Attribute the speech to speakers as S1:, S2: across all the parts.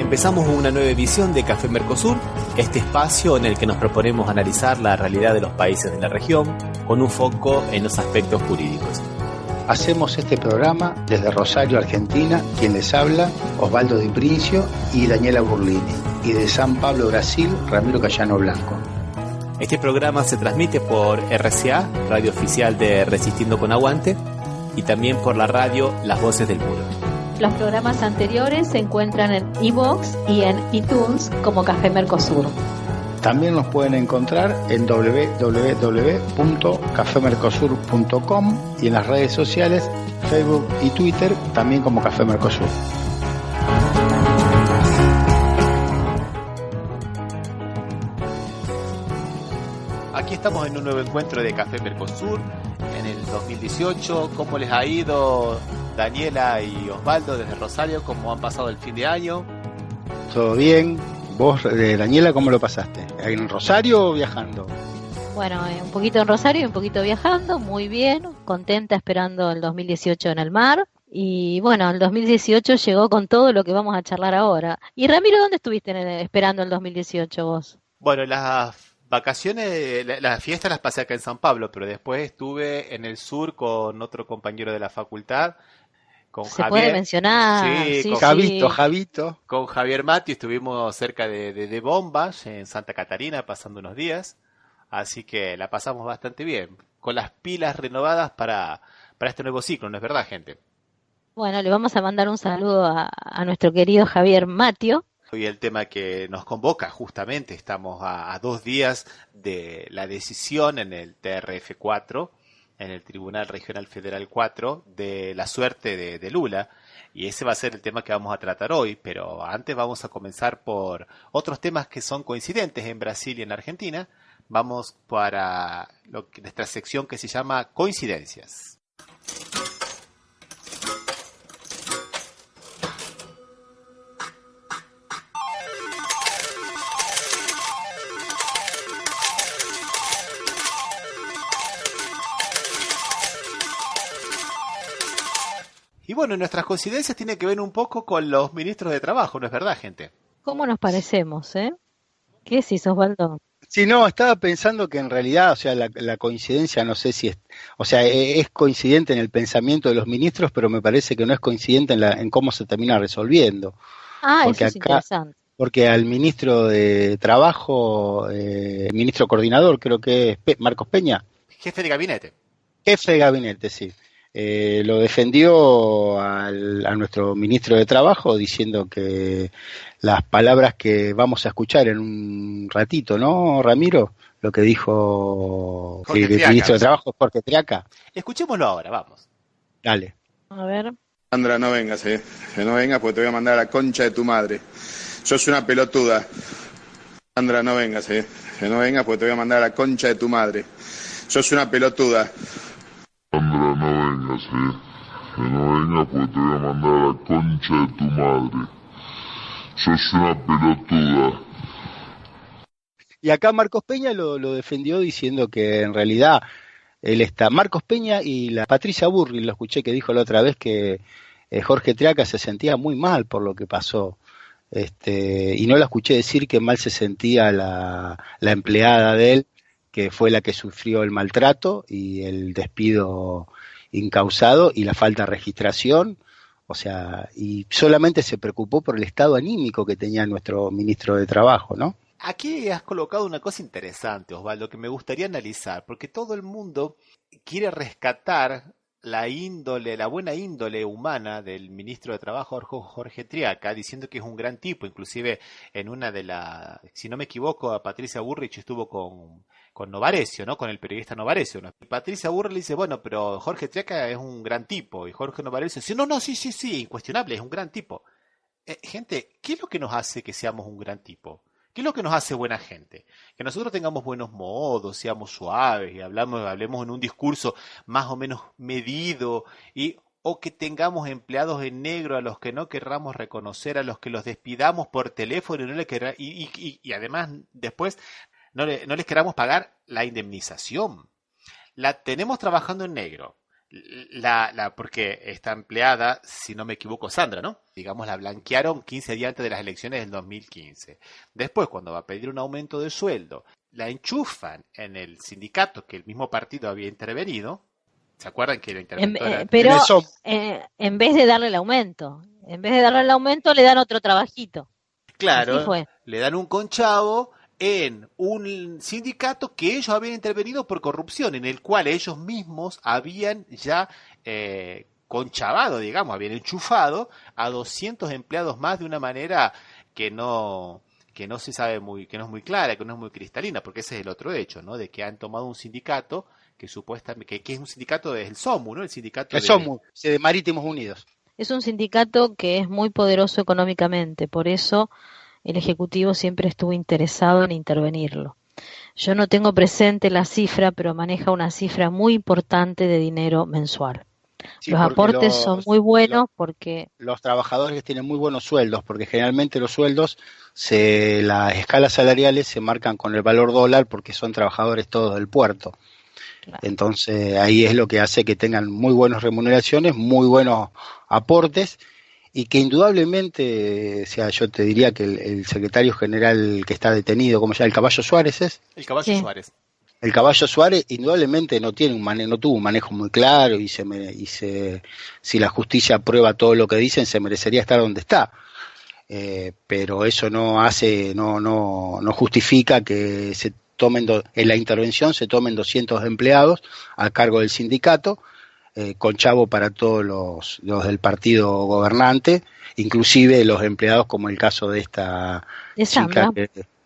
S1: Empezamos una nueva edición de Café Mercosur, este espacio en el que nos proponemos analizar la realidad de los países de la región con un foco en los aspectos jurídicos.
S2: Hacemos este programa desde Rosario, Argentina, quien les habla, Osvaldo Di Princio y Daniela Burlini, y de San Pablo, Brasil, Ramiro Cayano Blanco.
S1: Este programa se transmite por RCA, radio oficial de Resistiendo con Aguante, y también por la radio Las Voces del Muro.
S3: Los programas anteriores se encuentran en iVoox y en iTunes como Café Mercosur.
S2: También nos pueden encontrar en www.cafemercosur.com y en las redes sociales, Facebook y Twitter, también como Café Mercosur.
S1: Aquí estamos en un nuevo encuentro de Café Mercosur en el 2018. ¿Cómo les ha ido, Daniela y Osvaldo, desde Rosario? ¿Cómo han pasado el fin de año?
S2: ¿Todo bien? ¿Vos, Daniela, cómo lo pasaste? ¿En Rosario o viajando?
S3: Bueno, un poquito en Rosario y un poquito viajando, muy bien, contenta esperando el 2018 en el mar. Y bueno, el 2018 llegó con todo lo que vamos a charlar ahora. Y Ramiro, ¿dónde estuviste esperando el 2018 vos?
S1: Bueno, las vacaciones, las fiestas las pasé acá en San Pablo, pero después estuve en el sur con otro compañero de la facultad, con
S3: Se
S1: Javier.
S3: puede mencionar.
S1: Sí, con
S2: Javito.
S1: Con Javier Mati estuvimos cerca de Bombas, en Santa Catarina, pasando unos días. Así que la pasamos bastante bien, con las pilas renovadas para este nuevo ciclo, ¿no es verdad, gente?
S3: Bueno, le vamos a mandar un saludo a nuestro querido Javier Matio.
S1: Hoy el tema que nos convoca, justamente, estamos a 2 días de la decisión en el TRF4, en el Tribunal Regional Federal 4, de la suerte de Lula, y ese va a ser el tema que vamos a tratar hoy, pero antes vamos a comenzar por otros temas que son coincidentes en Brasil y en Argentina. Vamos para nuestra sección que se llama Coincidencias. Y bueno, nuestras coincidencias tienen que ver un poco con los ministros de trabajo, ¿no es verdad, gente?
S3: ¿Cómo nos parecemos, ¿Qué decís, Osvaldo?
S2: Sí, no, estaba pensando que en realidad, o sea, la coincidencia, no sé si es, o sea, es coincidente en el pensamiento de los ministros, pero me parece que no es coincidente en cómo se termina resolviendo.
S3: Porque eso es interesante.
S2: Porque al ministro de Trabajo, ministro coordinador, creo que es Marcos Peña.
S1: Jefe de gabinete.
S2: Jefe de gabinete, sí. Lo defendió a nuestro ministro de Trabajo diciendo que las palabras que vamos a escuchar en un ratito, ¿no, Ramiro? Lo que dijo el ministro de Trabajo, Jorge Triaca.
S1: Escuchémoslo ahora, vamos.
S2: Dale.
S3: A ver.
S4: Sandra, no vengas, que no vengas porque te voy a mandar a la concha de tu madre. Sos una pelotuda. Sandra, no vengas, que no vengas porque te voy a mandar a la concha de tu madre. Sos una pelotuda.
S5: Sandra, no vengas, que no vengas porque te voy a mandar a la concha de tu madre. Sos una pelotuda.
S2: Y acá Marcos Peña lo defendió diciendo que en realidad él está, Marcos Peña y la Patricia Burri, lo escuché que dijo la otra vez que Jorge Triaca se sentía muy mal por lo que pasó. Y no la escuché decir que mal se sentía la empleada de él, que fue la que sufrió el maltrato y el despido incausado y la falta de registración, o sea, y solamente se preocupó por el estado anímico que tenía nuestro ministro de Trabajo, ¿no?
S1: Aquí has colocado una cosa interesante, Osvaldo, que me gustaría analizar, porque todo el mundo quiere rescatar la buena índole humana del ministro de Trabajo Jorge Triaca, diciendo que es un gran tipo. Inclusive en una si no me equivoco, a Patricia Burrich estuvo con Novarecio, ¿no? Con el periodista Novarecio, ¿no? Patricia Burrich le dice, bueno, pero Jorge Triaca es un gran tipo, y Jorge Novarecio dice, no, sí, incuestionable, es un gran tipo. Gente, ¿qué es lo que nos hace que seamos un gran tipo? ¿Qué es lo que nos hace buena gente? Que nosotros tengamos buenos modos, seamos suaves y hablemos en un discurso más o menos medido o que tengamos empleados en negro a los que no querramos reconocer, a los que los despidamos por teléfono y no y además después no les queramos pagar la indemnización. La tenemos trabajando en negro. Porque esta empleada, si no me equivoco, Sandra, ¿no? Digamos, la blanquearon 15 días antes de las elecciones del 2015. Después, cuando va a pedir un aumento de sueldo, la enchufan en el sindicato que el mismo partido había intervenido. ¿Se acuerdan que la interventora?
S3: Pero en vez de darle el aumento, le dan otro trabajito.
S1: Claro,
S3: así fue.
S1: Le dan un conchavo en un sindicato que ellos habían intervenido por corrupción, en el cual ellos mismos habían ya conchavado, digamos, habían enchufado a 200 empleados más de una manera que no se sabe que no es muy clara, que no es muy cristalina, porque ese es el otro hecho, ¿no? De que han tomado un sindicato que supuestamente, que es un sindicato del SOMU, ¿no? El sindicato
S2: SOMU, de Marítimos Unidos.
S3: Es un sindicato que es muy poderoso económicamente, por eso el Ejecutivo siempre estuvo interesado en intervenirlo. Yo no tengo presente la cifra, pero maneja una cifra muy importante de dinero mensual. Sí, los aportes son muy buenos porque...
S2: Los trabajadores tienen muy buenos sueldos, porque generalmente los sueldos, las escalas salariales se marcan con el valor dólar porque son trabajadores todos del puerto. Claro. Entonces ahí es lo que hace que tengan muy buenas remuneraciones, muy buenos aportes, y que indudablemente, o sea, yo te diría que el secretario general que está detenido, ¿cómo se llama? ¿El Caballo Suárez es?
S1: El Caballo Suárez.
S2: El Caballo Suárez indudablemente no tuvo un manejo muy claro y si la justicia aprueba todo lo que dicen se merecería estar donde está. Pero eso no justifica que se tomen en la intervención se tomen 200 empleados a cargo del sindicato, con chavo para todos los del partido gobernante, inclusive los empleados, como el caso de esta chica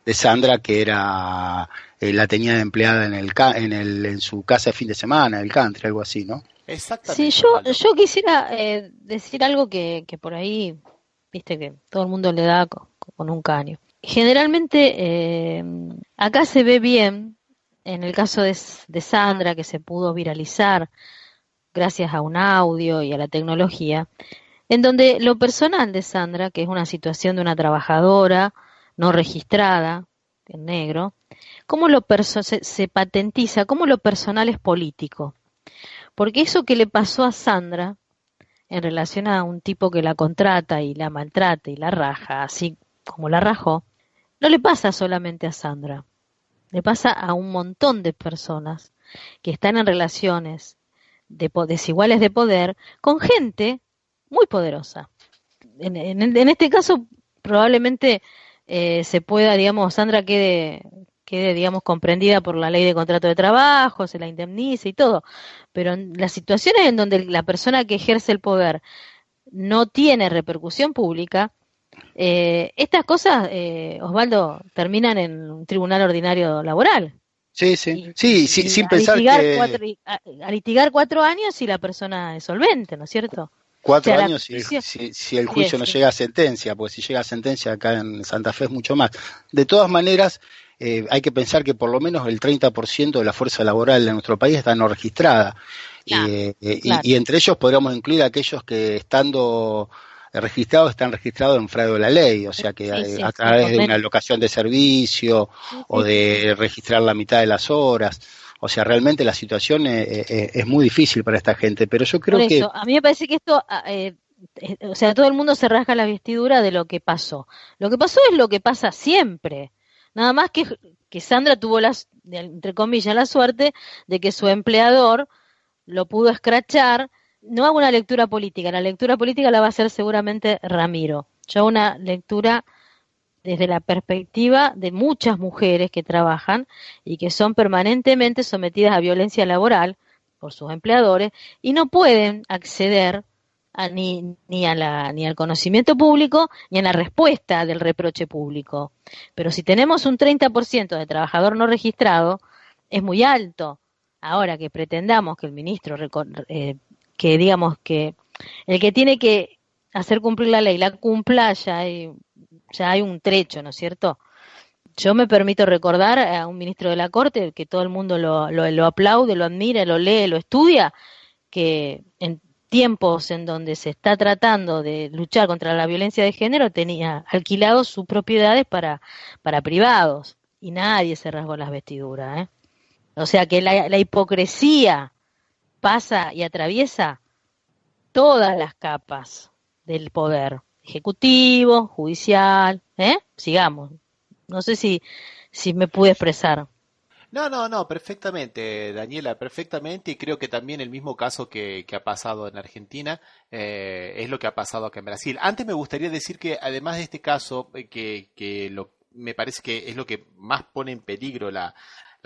S2: de Sandra, que era la tenía de empleada en su casa de fin de semana, el country, algo así, ¿no?
S1: Exactamente.
S3: Sí, yo quisiera decir algo que por ahí, viste que todo el mundo le da con un caño. Generalmente acá se ve bien, en el caso de Sandra, que se pudo viralizar gracias a un audio y a la tecnología, en donde lo personal de Sandra, que es una situación de una trabajadora no registrada, en negro, cómo se patentiza, cómo lo personal es político. Porque eso que le pasó a Sandra, en relación a un tipo que la contrata y la maltrata y la raja, así como la rajó, no le pasa solamente a Sandra, le pasa a un montón de personas que están en relaciones desiguales de poder con gente muy poderosa. En este caso, probablemente se pueda, digamos, Sandra quede, digamos, comprendida por la ley de contrato de trabajo, se la indemnice y todo, pero en las situaciones en donde la persona que ejerce el poder no tiene repercusión pública, estas cosas, Osvaldo, terminan en un tribunal ordinario laboral.
S2: Sí, sin pensar que...
S3: A litigar 4 años si la persona es solvente, ¿no es cierto?
S2: 4 años si el juicio no llega a sentencia, porque si llega a sentencia acá en Santa Fe es mucho más. De todas maneras, hay que pensar que por lo menos el 30% de la fuerza laboral de nuestro país está no registrada. Claro. Y entre ellos podríamos incluir a aquellos que estando registrados están registrados en fraude de la ley, o sea que a través de una locación de servicio o de registrar la mitad de las horas. O sea, realmente la situación es muy difícil para esta gente, pero yo creo que...
S3: A mí me parece que esto, o sea, todo el mundo se rasga la vestidura de lo que pasó. Lo que pasó es lo que pasa siempre. Nada más que Sandra tuvo, entre comillas, la suerte de que su empleador lo pudo escrachar. No hago una lectura política, la lectura política la va a hacer seguramente Ramiro. Yo hago una lectura desde la perspectiva de muchas mujeres que trabajan y que son permanentemente sometidas a violencia laboral por sus empleadores y no pueden acceder ni al conocimiento público ni a la respuesta del reproche público. Pero si tenemos un 30% de trabajador no registrado, es muy alto. Ahora que pretendamos que el ministro, que digamos que el que tiene que hacer cumplir la ley la cumpla, ya hay un trecho, ¿no es cierto? Yo me permito recordar a un ministro de la Corte, que todo el mundo lo aplaude, lo admira, lo lee, lo estudia, que en tiempos en donde se está tratando de luchar contra la violencia de género tenía alquilados sus propiedades para privados y nadie se rasgó las vestiduras, ¿eh? O sea que la hipocresía pasa y atraviesa todas las capas del poder, ejecutivo, judicial, sigamos. No sé si me pude expresar.
S1: No, perfectamente, Daniela, perfectamente, y creo que también el mismo caso que ha pasado en Argentina es lo que ha pasado acá en Brasil. Antes me gustaría decir que además de este caso, me parece que es lo que más pone en peligro la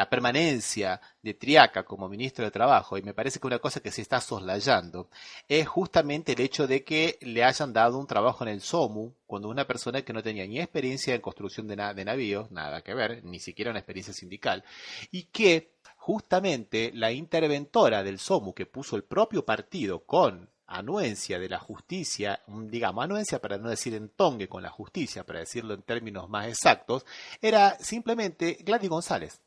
S1: permanencia de Triaca como ministro de Trabajo, y me parece que una cosa que se está soslayando es justamente el hecho de que le hayan dado un trabajo en el SOMU, cuando una persona que no tenía ni experiencia en construcción de navíos, nada que ver, ni siquiera una experiencia sindical, y que justamente la interventora del SOMU que puso el propio partido con anuencia de la justicia, digamos anuencia para no decir entongue con la justicia, para decirlo en términos más exactos, era simplemente Gladys González.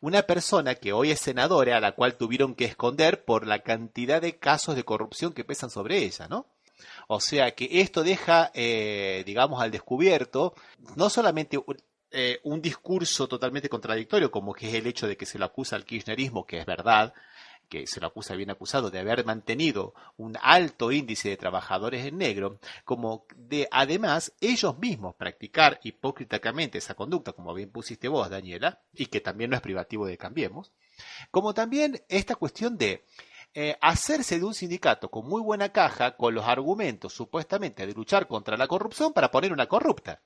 S1: Una persona que hoy es senadora, a la cual tuvieron que esconder por la cantidad de casos de corrupción que pesan sobre ella, ¿no? O sea que esto deja, digamos, al descubierto no solamente un discurso totalmente contradictorio, como que es el hecho de que se lo acusa al kirchnerismo, que es verdad, que se lo acusa bien acusado de haber mantenido un alto índice de trabajadores en negro, como de además ellos mismos practicar hipócritamente esa conducta, como bien pusiste vos, Daniela, y que también no es privativo de Cambiemos, como también esta cuestión de hacerse de un sindicato con muy buena caja, con los argumentos supuestamente de luchar contra la corrupción para poner una corrupta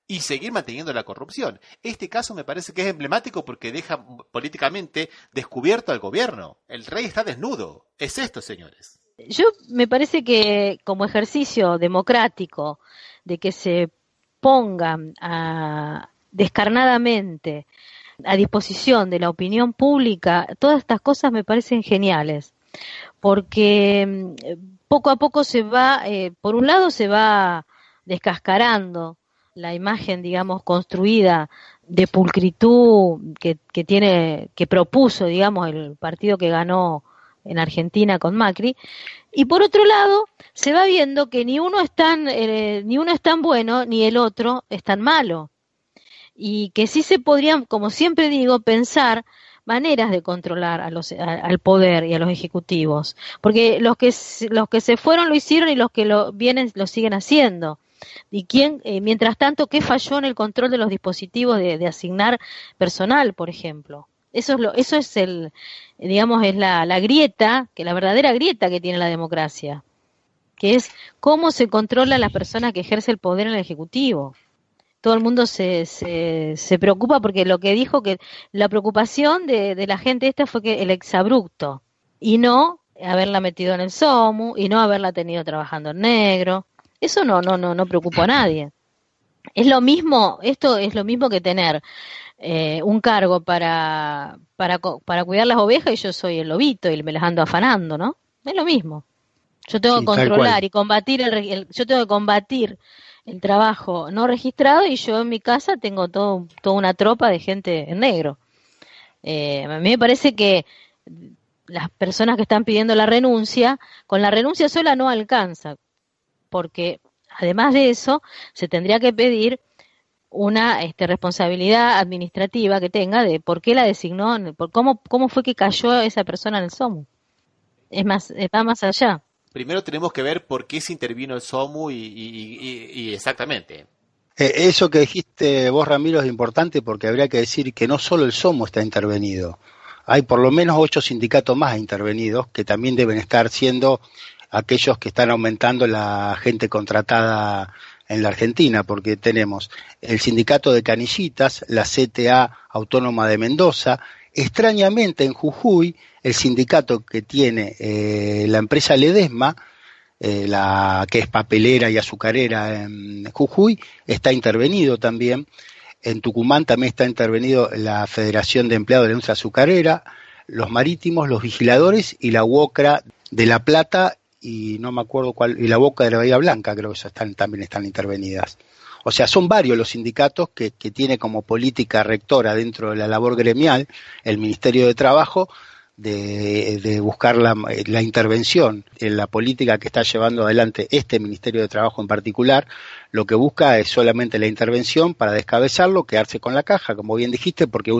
S1: y seguir manteniendo la corrupción. Este caso me parece que es emblemático porque deja políticamente descubierto al gobierno. El rey está desnudo. Es esto, señores.
S3: Yo me parece que como ejercicio democrático de que se pongan descarnadamente a disposición de la opinión pública, todas estas cosas me parecen geniales, porque poco a poco se va, por un lado se va descascarando la imagen, digamos, construida de pulcritud que propuso, digamos, el partido que ganó en Argentina con Macri, y por otro lado se va viendo que ni uno es tan bueno ni el otro es tan malo, y que sí se podrían, como siempre digo, pensar maneras de controlar al poder y a los ejecutivos, porque los que se fueron lo hicieron y los que vienen lo siguen haciendo. Y mientras tanto, ¿qué falló en el control de los dispositivos de asignar personal, por ejemplo? Eso es digamos, es la grieta, la verdadera grieta que tiene la democracia, que es cómo se controla a las personas que ejerce el poder en el Ejecutivo. Todo el mundo se preocupa porque lo que dijo que la preocupación de la gente esta fue que el exabrupto, y no haberla metido en el SOMU, y no haberla tenido trabajando en negro. Eso no preocupó a nadie. Es lo mismo, esto es lo mismo que tener un cargo para cuidar las ovejas y yo soy el lobito y me las ando afanando, ¿no? Es lo mismo. Yo tengo que controlar y combatir yo tengo que combatir el trabajo no registrado, y yo en mi casa tengo toda una tropa de gente en negro. A mí me parece que las personas que están pidiendo la renuncia, con la renuncia sola no alcanza, porque además de eso se tendría que pedir una responsabilidad administrativa que tenga de por qué la designó, por cómo fue que cayó esa persona en el SOMU. Va más allá.
S1: Primero tenemos que ver por qué se intervino el SOMU y exactamente.
S2: Eso que dijiste vos, Ramiro, es importante porque habría que decir que no solo el SOMU está intervenido. Hay por lo menos 8 sindicatos más intervenidos que también deben estar siendo aquellos que están aumentando la gente contratada en la Argentina, porque tenemos el sindicato de canillitas, la CTA Autónoma de Mendoza, extrañamente en Jujuy, el sindicato que tiene la empresa Ledesma, la que es papelera y azucarera en Jujuy, está intervenido también. En Tucumán también está intervenido la Federación de Empleados de la Industria Azucarera, los marítimos, los vigiladores y la UOCRA de La Plata, y no me acuerdo cuál, y la Boca de la Bahía Blanca, creo que también están intervenidas. O sea, son varios los sindicatos que tiene como política rectora dentro de la labor gremial el Ministerio de Trabajo de buscar la intervención en la política que está llevando adelante este Ministerio de Trabajo en particular, lo que busca es solamente la intervención para descabezarlo, quedarse con la caja, como bien dijiste, porque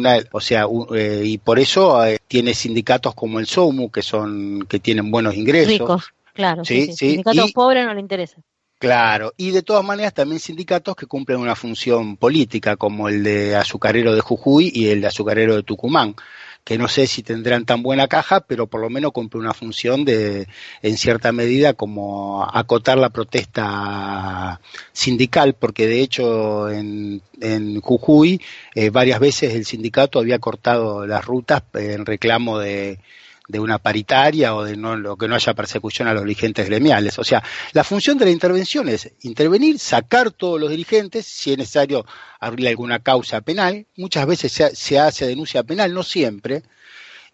S2: y por eso tiene sindicatos como el SOMU que tienen buenos ingresos.
S3: Ricos, claro, sí.
S2: Sí.
S3: Sindicatos pobres no le interesa.
S2: Claro, y de todas maneras también sindicatos que cumplen una función política, como el de azucarero de Jujuy y el de azucarero de Tucumán, que no sé si tendrán tan buena caja, pero por lo menos cumple una función en cierta medida, como acotar la protesta sindical, porque de hecho en Jujuy varias veces el sindicato había cortado las rutas en reclamo de una paritaria o de lo que no haya persecución a los dirigentes gremiales. O sea, la función de la intervención es intervenir, sacar todos los dirigentes, si es necesario abrir alguna causa penal. Muchas veces se hace denuncia penal, no siempre,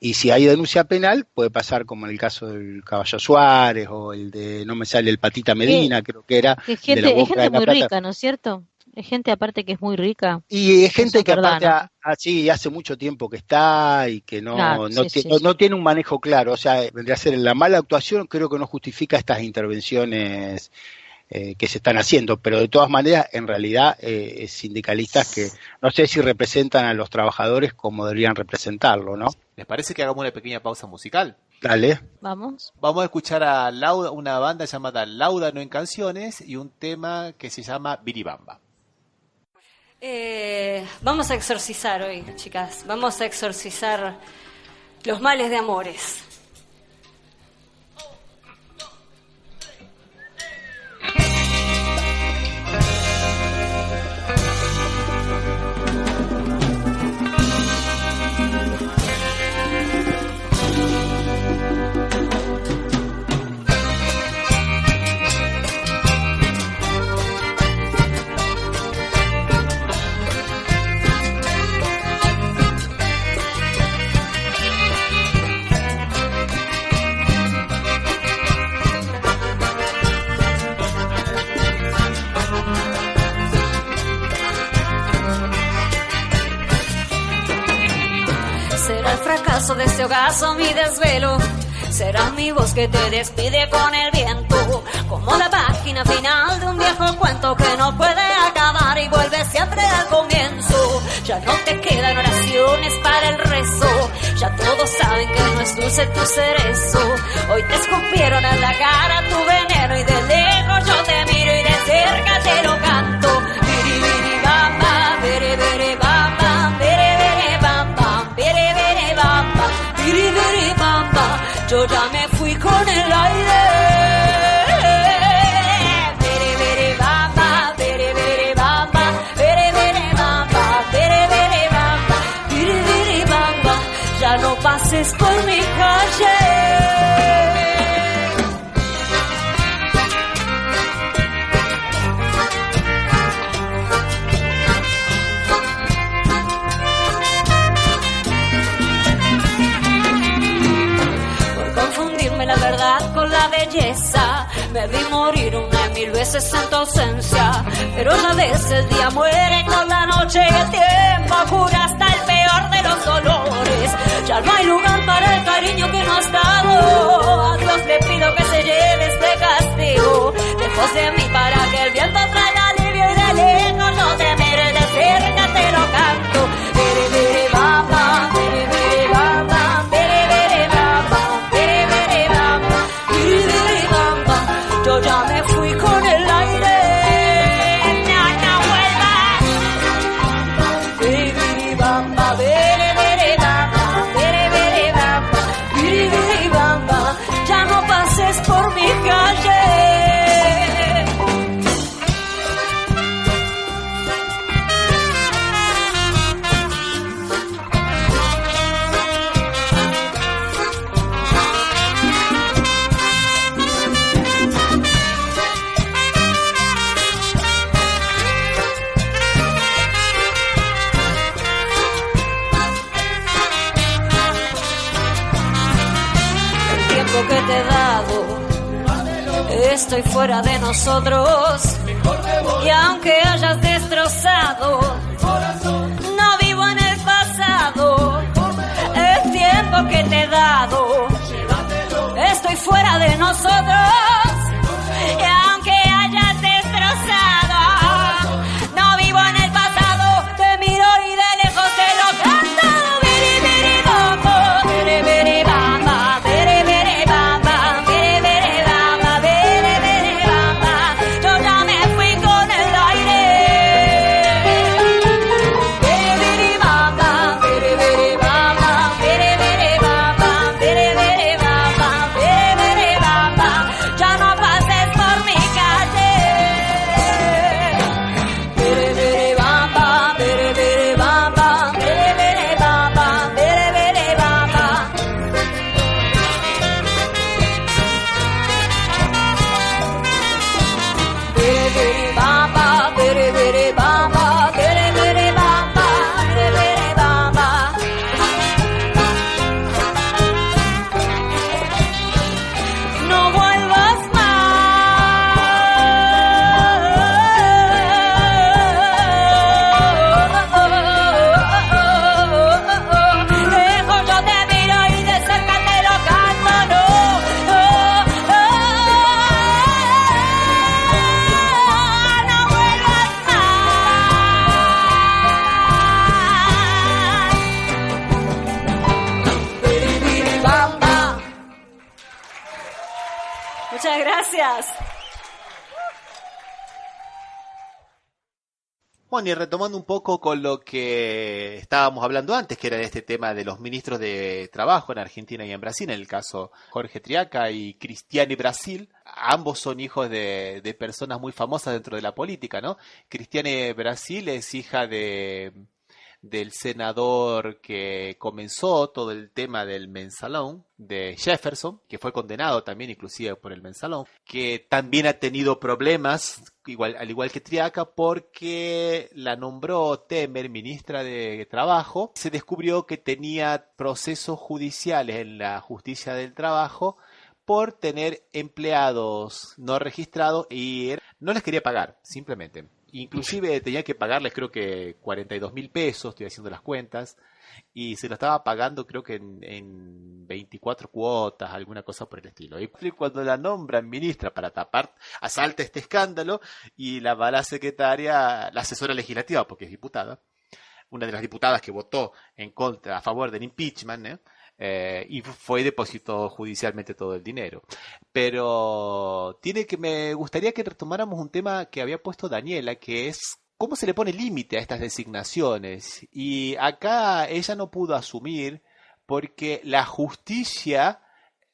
S2: y si hay denuncia penal puede pasar como en el caso del Caballo Suárez o el de, no me sale, el Patita Medina, creo que era.
S3: Es gente muy rica, ¿no es cierto? Es gente aparte que es muy rica.
S2: Y es gente que aparte así hace mucho tiempo que está y que no tiene un manejo claro. O sea, vendría a ser la mala actuación, creo que no justifica estas intervenciones que se están haciendo, pero de todas maneras, en realidad, sindicalistas que no sé si representan a los trabajadores como deberían representarlo, ¿no?
S1: ¿Les parece que hagamos una pequeña pausa musical?
S2: Dale.
S3: Vamos
S1: a escuchar a Lauda, una banda llamada Lauda No en Canciones, y un tema que se llama Biribamba.
S6: Vamos a exorcizar hoy, chicas. Vamos a exorcizar los males de amores. De ese ogazo, mi desvelo, será mi voz que te despide con el viento, como la página final de un viejo cuento que no puede acabar y vuelve siempre al comienzo. Ya no te quedan oraciones para el rezo, ya todos saben que no es dulce tu cerezo. Hoy te escupieron en la cara tu veneno y de lejos yo te miro y de cerca te lo canto. Biri, biri, bamba, bere, bere, bamba, bere, bere, bamba, bere, bere, bamba, biri, biri, bamba. Yo ya me fui con el aire. Bere, bere, bamba, bere, bere, bamba, bere, bere, bamba, bere, bere, bamba, biri, biri, bamba. Ya no pases por mi calle. La verdad con la belleza, me vi morir una y mil veces en tu ausencia, pero ya ves el día muere con la noche y el tiempo cura hasta el peor de los dolores. Ya no hay lugar para el cariño que no has dado, a Dios le pido que se lleve este castigo lejos de mí para que el viento traiga alivio y de lejos no te mire y de cerca te lo canto. Bere, bere, bamba, bere, bere, bamba, bere, bere, bamba, bere, bere, bamba, biri, biri, bamba. Yo ya me fui con el aire. No vuelvas. Biri, biri, bamba, bere, bere, bamba, bere, bere, bamba, biri, biri, bamba. Ya no pases por mi calle. Que te he dado, estoy fuera de nosotros y aunque hayas destrozado, no vivo en el pasado. El tiempo que te he dado Gracias.
S1: Bueno, y retomando un poco con lo que estábamos hablando antes, que era de este tema de los ministros de trabajo en Argentina y en Brasil, en el caso Jorge Triaca y Cristiane Brasil, ambos son hijos de personas muy famosas dentro de la política, ¿no? Cristiane Brasil es hija del senador que comenzó todo el tema del mensalón, de Jefferson, que fue condenado también inclusive por el mensalón, que también ha tenido problemas, al igual que Triaca, porque la nombró Temer ministra de Trabajo. Se descubrió que tenía procesos judiciales en la justicia del trabajo por tener empleados no registrados y no les quería pagar, simplemente. Inclusive tenía que pagarles creo que 42.000 pesos, estoy haciendo las cuentas, y se lo estaba pagando creo que en 24 cuotas, alguna cosa por el estilo. Y cuando la nombran ministra para tapar, asalta este escándalo y la va la secretaria, la asesora legislativa, porque es diputada, una de las diputadas que votó en contra, a favor del impeachment, y fue y depositó judicialmente todo el dinero. Pero me gustaría que retomáramos un tema que había puesto Daniela, que es cómo se le pone límite a estas designaciones. Y acá ella no pudo asumir porque la justicia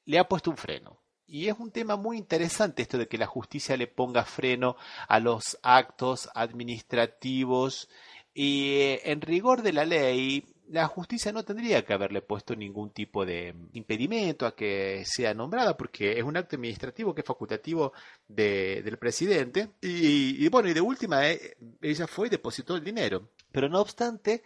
S1: le ha puesto un freno. Y es un tema muy interesante esto de que la justicia le ponga freno a los actos administrativos. Y en rigor de la ley, la justicia no tendría que haberle puesto ningún tipo de impedimento a que sea nombrada, porque es un acto administrativo que es facultativo del presidente. Y bueno, y de última, ella fue y depositó el dinero. Pero no obstante,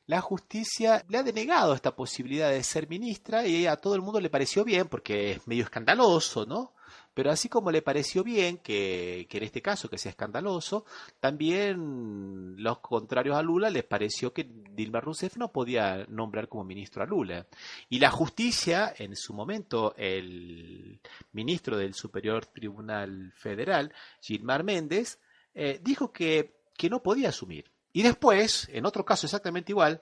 S1: la justicia le ha denegado esta posibilidad de ser ministra y a todo el mundo le pareció bien, porque es medio escandaloso, ¿no? Pero así como le pareció bien que en este caso que sea escandaloso, también los contrarios a Lula les pareció que Dilma Rousseff no podía nombrar como ministro a Lula. Y la justicia, en su momento, el ministro del Superior Tribunal Federal, Gilmar Méndez, dijo que no podía asumir. Y después, en otro caso exactamente igual,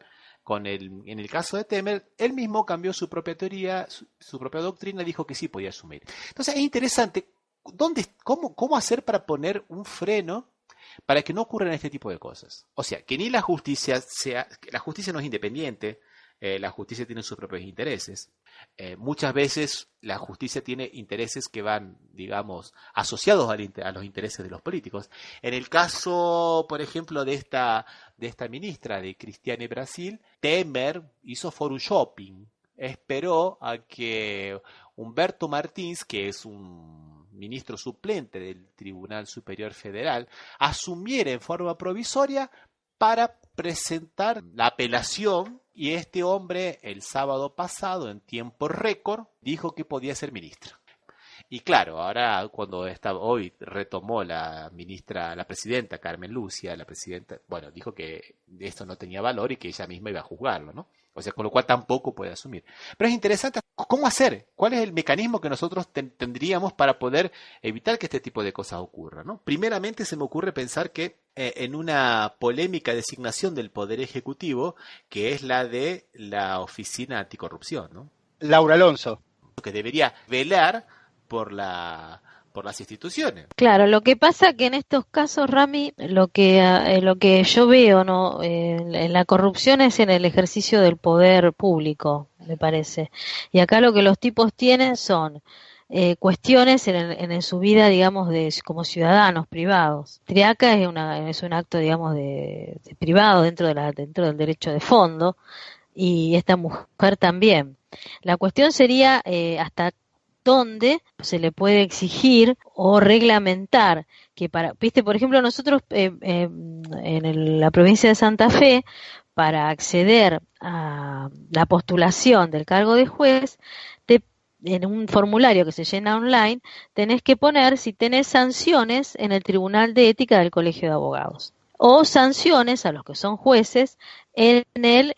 S1: en el caso de Temer, él mismo cambió su propia teoría, su propia doctrina, y dijo que sí podía asumir. Entonces es interesante cómo hacer para poner un freno para que no ocurran este tipo de cosas. O sea, que ni la justicia la justicia no es independiente, la justicia tiene sus propios intereses. Muchas veces la justicia tiene intereses que van, digamos, asociados a los intereses de los políticos. En el caso, por ejemplo, de esta ministra de Cristiane Brasil, Temer hizo forum shopping. Esperó a que Humberto Martins, que es un ministro suplente del Tribunal Superior Federal, asumiera en forma provisoria para presentar la apelación, y este hombre el sábado pasado en tiempo récord dijo que podía ser ministro. Y claro, ahora hoy retomó la presidenta Carmen Lúcia, bueno, dijo que esto no tenía valor y que ella misma iba a juzgarlo, ¿no? O sea, con lo cual tampoco puede asumir. Pero es interesante, ¿cómo hacer? ¿Cuál es el mecanismo que nosotros tendríamos para poder evitar que este tipo de cosas ocurran, ¿no? Primeramente se me ocurre pensar que en una polémica designación del Poder Ejecutivo, que es la de la Oficina Anticorrupción, ¿no?
S2: Laura Alonso.
S1: Que debería velar por las instituciones.
S3: Claro, lo que pasa que en estos casos, Rami, lo que yo veo, ¿no? En la corrupción es en el ejercicio del poder público, me parece. Y acá lo que los tipos tienen son cuestiones en su vida, digamos, como ciudadanos privados. Triaca es un acto, digamos, de privado dentro del derecho de fondo, y esta mujer también. La cuestión sería hasta dónde se le puede exigir o reglamentar que viste, por ejemplo, nosotros en la provincia de Santa Fe, para acceder a la postulación del cargo de juez, en un formulario que se llena online, tenés que poner si tenés sanciones en el Tribunal de Ética del Colegio de Abogados, o sanciones a los que son jueces en el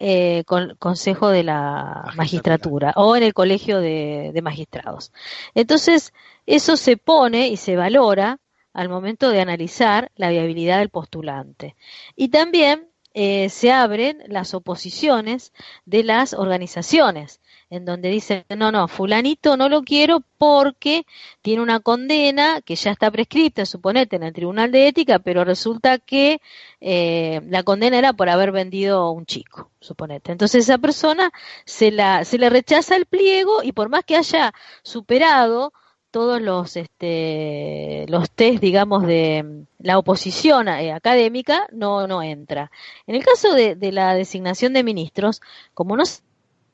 S3: Consejo de la Magistratura o en el Colegio de Magistrados. Entonces, eso se pone y se valora al momento de analizar la viabilidad del postulante. Y también se abren las oposiciones de las organizaciones. en donde dice, no, fulanito no lo quiero porque tiene una condena que ya está prescripta, suponete, en el Tribunal de Ética, pero resulta que la condena era por haber vendido a un chico, suponete. Entonces esa persona se le rechaza el pliego y por más que haya superado todos los test, digamos, de la oposición académica, no entra. En el caso de la designación de ministros, como no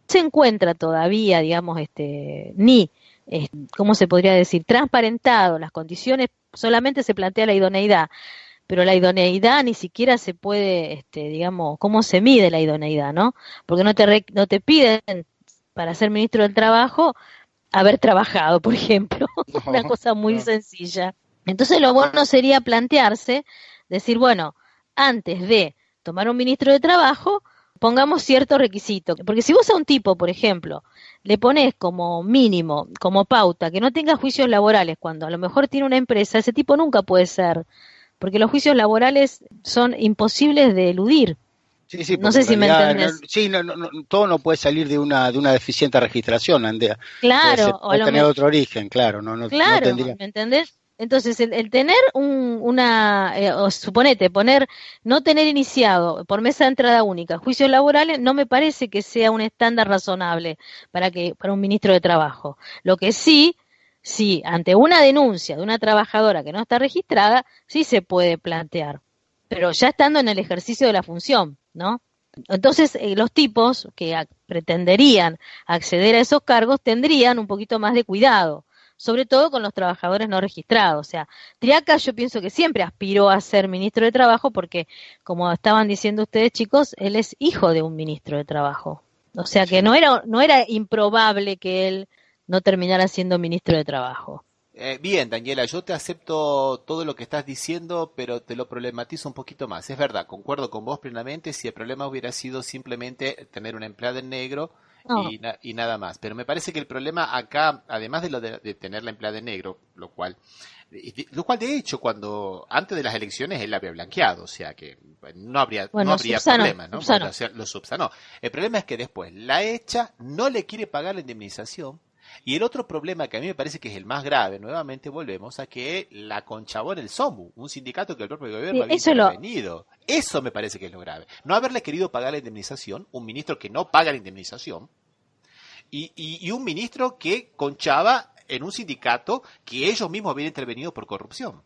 S3: se encuentra todavía, digamos, ni, ¿cómo se podría decir?, transparentado las condiciones, solamente se plantea la idoneidad, pero la idoneidad ni siquiera se puede, digamos, ¿cómo se mide la idoneidad, no? Porque no te piden para ser ministro del Trabajo haber trabajado, por ejemplo, una cosa muy sencilla. Entonces lo bueno sería plantearse, decir, bueno, antes de tomar un ministro de Trabajo, pongamos cierto requisito, porque si vos a un tipo, por ejemplo, le pones como mínimo, como pauta, que no tenga juicios laborales, cuando a lo mejor tiene una empresa, ese tipo nunca puede ser, porque los juicios laborales son imposibles de eludir.
S2: Sí,
S3: no sé si me entendés.
S2: Todo no puede salir de una deficiente registración, Andrea.
S3: Claro.
S2: Puede tener otro origen, claro.
S3: Claro,
S2: no tendría...
S3: ¿me entendés? Entonces, el tener o suponete, no tener iniciado por mesa de entrada única juicios laborales, no me parece que sea un estándar razonable para un ministro de Trabajo. Lo que sí, ante una denuncia de una trabajadora que no está registrada, sí se puede plantear, pero ya estando en el ejercicio de la función, ¿no? Entonces, los tipos que pretenderían acceder a esos cargos tendrían un poquito más de cuidado, sobre todo con los trabajadores no registrados. O sea, Triaca yo pienso que siempre aspiró a ser ministro de Trabajo porque, como estaban diciendo ustedes, chicos, él es hijo de un ministro de Trabajo. O sea que no era improbable que él no terminara siendo ministro de Trabajo.
S1: Bien, Daniela, yo te acepto todo lo que estás diciendo, pero te lo problematizo un poquito más. Es verdad, concuerdo con vos plenamente si el problema hubiera sido simplemente tener una empleada en negro y nada más. Pero me parece que el problema acá, además de lo de tener la empleada en negro, lo cual de hecho antes de las elecciones él la había blanqueado, o sea que no habría problema, ¿no?
S3: Subsanó.
S1: O sea, lo subsanó. El problema es que después la echa, no le quiere pagar la indemnización. Y el otro problema que a mí me parece que es el más grave, nuevamente volvemos a que la conchabó en el SOMU, un sindicato que el propio gobierno había intervenido. Eso me parece que es lo grave. No haberle querido pagar la indemnización, un ministro que no paga la indemnización, y un ministro que conchaba en un sindicato que ellos mismos habían intervenido por corrupción.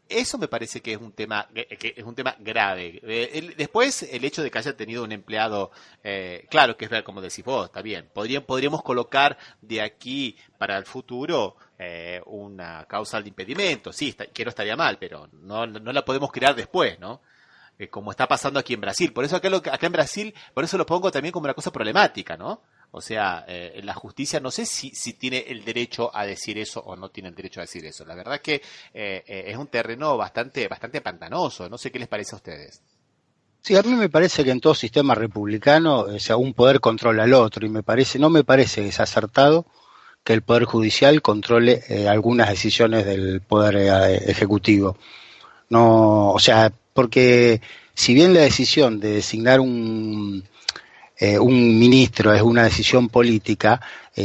S1: Eso me parece que es un tema grave. Después, el hecho de que haya tenido un empleado, claro que es ver como decís vos, está bien. Podríamos colocar de aquí para el futuro una causa de impedimento. Sí, que no estaría mal, pero no la podemos crear después, ¿no? Como está pasando aquí en Brasil. Por eso acá en Brasil, por eso lo pongo también como una cosa problemática, ¿no? O sea, la justicia no sé si tiene el derecho a decir eso o no tiene el derecho a decir eso. La verdad que es un terreno bastante pantanoso. No sé qué les parece a ustedes.
S2: Sí, a mí me parece que en todo sistema republicano, o sea, un poder controla al otro y no me parece desacertado que el Poder Judicial controle algunas decisiones del Poder Ejecutivo. No, o sea, porque si bien la decisión de designar un ministro es una decisión política,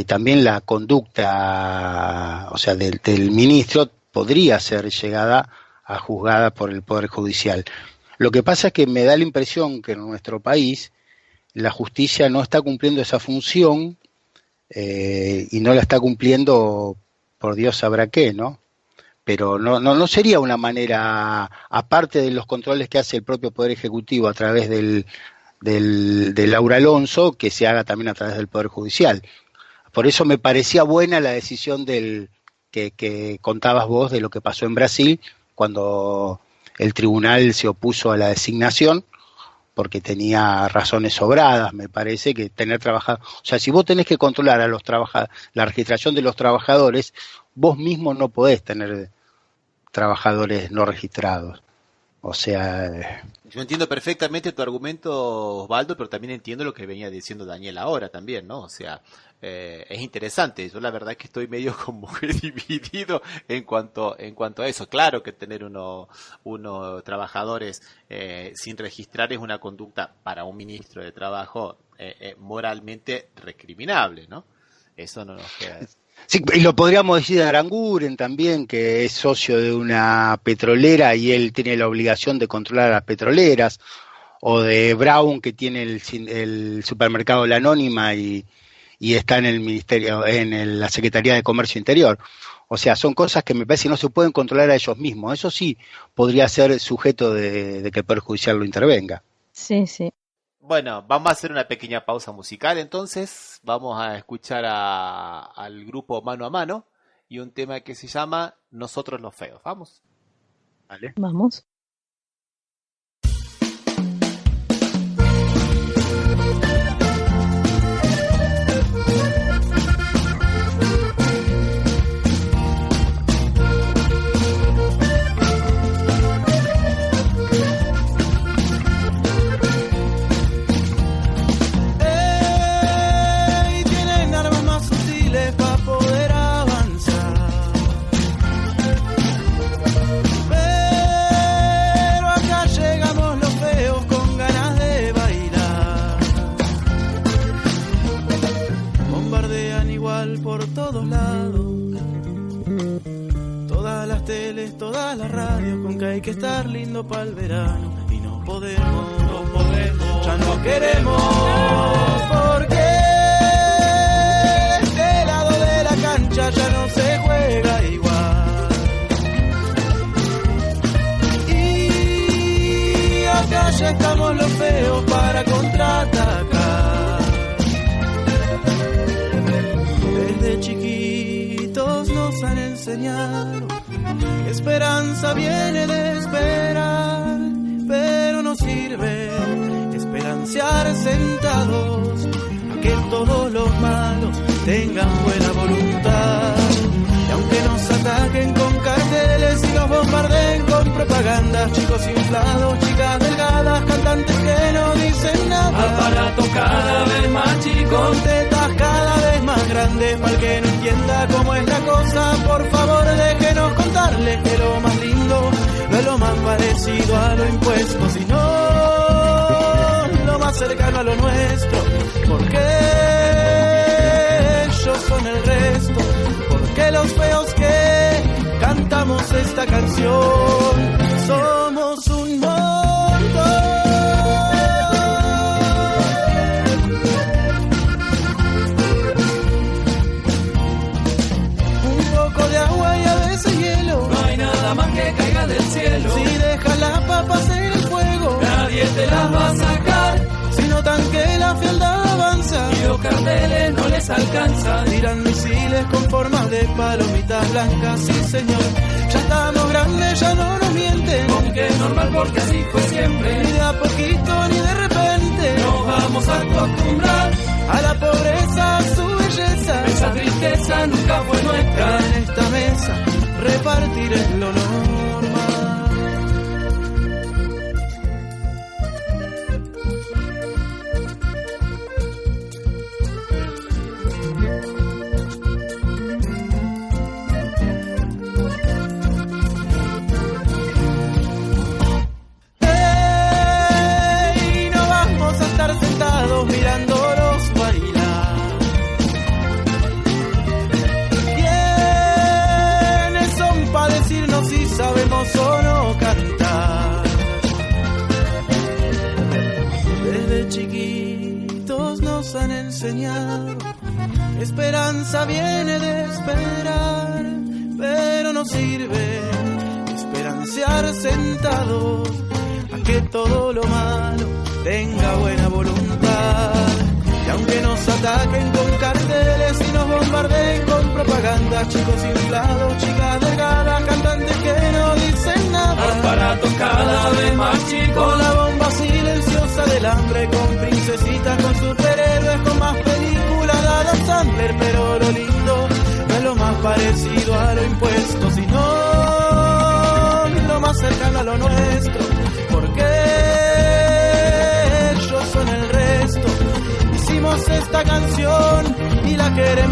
S2: también la conducta, o sea, del ministro podría ser llegada a juzgada por el Poder Judicial. Lo que pasa es que me da la impresión que en nuestro país la justicia no está cumpliendo esa función y no la está cumpliendo por Dios sabrá qué, ¿no? Pero no sería una manera, aparte de los controles que hace el propio Poder Ejecutivo a través del Laura Alonso, que se haga también a través del Poder Judicial. Por eso me parecía buena la decisión que contabas vos de lo que pasó en Brasil, cuando el tribunal se opuso a la designación, porque tenía razones sobradas, me parece, que tener trabajadores. O sea, si vos tenés que controlar a la registración de los trabajadores, vos mismo no podés tener trabajadores no registrados. O sea...
S1: Yo entiendo perfectamente tu argumento, Osvaldo, pero también entiendo lo que venía diciendo Daniel ahora también, ¿no? O sea, es interesante. Yo la verdad es que estoy medio como dividido en cuanto a eso. Claro que tener unos trabajadores sin registrar es una conducta para un ministro de Trabajo moralmente recriminable, ¿no? Eso no nos queda...
S2: Sí, y lo podríamos decir de Aranguren también, que es socio de una petrolera y él tiene la obligación de controlar a las petroleras, o de Brown, que tiene el supermercado La Anónima y está en el ministerio, la Secretaría de Comercio Interior. O sea, son cosas que me parece que no se pueden controlar a ellos mismos. Eso sí podría ser sujeto de que el Poder Judicial lo intervenga.
S3: Sí, sí.
S1: Bueno, vamos a hacer una pequeña pausa musical, entonces vamos a escuchar al grupo Mano a Mano y un tema que se llama Nosotros los Feos. ¿Vamos?
S2: Vale.
S3: Vamos.
S7: Todas las radios con que hay que estar lindo para el verano y no podemos, ya no queremos, porque este lado de la cancha ya no se juega igual. Y acá ya estamos los feos para contraatacar. Desde chiquitos nos han enseñado que esperanza viene de esperar, pero no sirve esperanciar sentados a que todos los malos tengan buena voluntad. Y aunque nos ataquen con carteles y nos bombardeen con propagandas, chicos inflados, chicas delgadas, cantantes que no dicen nada, aparatos cada vez más chicos, con tetas cada vez más grandes, para el que no entienda cómo es la cosa, por favor déjenos contarles que lo más lindo no es lo más parecido a lo impuesto, sino lo más cercano a lo nuestro, porque ellos son el resto, porque los feos que cantamos esta canción somos un montón. Nada más que caiga del cielo. Si dejas las papas en el fuego, nadie te las va a sacar. Si notan que la frialdad avanza y los carteles no les alcanza, tiran misiles con formas de palomitas blancas. Sí señor, ya estamos grandes, ya no nos mienten, aunque es normal porque así fue siempre. Ni de a poquito ni de repente nos vamos a acostumbrar a la pobreza, a su belleza. Esa tristeza nunca fue nuestra. En esta mesa repartir es lo normal. Hey, no vamos a estar sentados mirándolos bailar. Decirnos si sabemos o no cantar. Desde chiquitos nos han enseñado, esperanza viene de esperar, pero no sirve esperanciar sentados a que todo lo malo tenga buena voluntad. Y aunque nos ataquen con carteles y nos bombardeen con propaganda, chicos inflados, chicas delgadas, cantantes que no dicen nada, aparatos cada vez más chicos, con la bomba silenciosa del hambre, con princesitas, con superhéroes, con más películas de Adam Sandler, pero lo lindo no es lo más parecido a lo impuesto, sino lo más cercano a lo nuestro.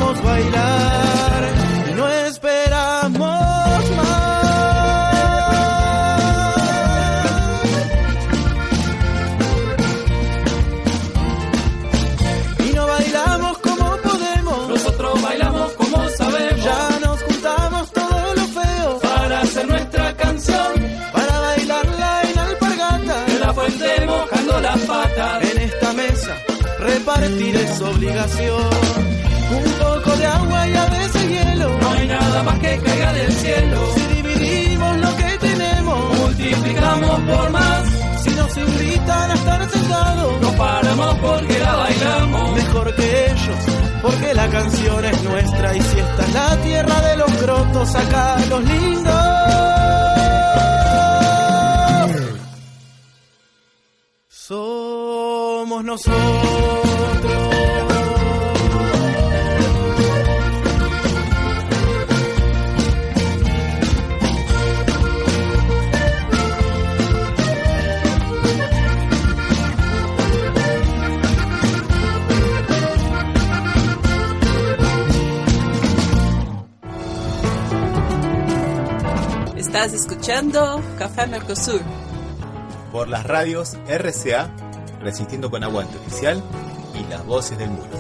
S7: queremos bailar y no esperamos más. Y no bailamos como podemos,
S8: nosotros bailamos como sabemos.
S7: ya nos juntamos todo lo feo
S8: Para hacer nuestra canción,
S7: para bailarla en alpargata.
S8: en la fuente mojando las patas.
S7: En esta mesa repartir es obligación. Un poco de agua y a veces hielo.
S8: No hay nada más que caiga del cielo.
S7: Si dividimos lo que tenemos,
S8: Multiplicamos por más,
S7: si nos invitan a estar sentados,
S8: no paramos porque la bailamos.
S7: mejor que ellos, porque la canción es nuestra. Y si esta es la tierra de los crotos, acá los lindos somos nosotros.
S9: Estás escuchando Café Mercosur.
S10: Por las radios RCA, Resistiendo con Aguante Oficial y Las Voces del Muro.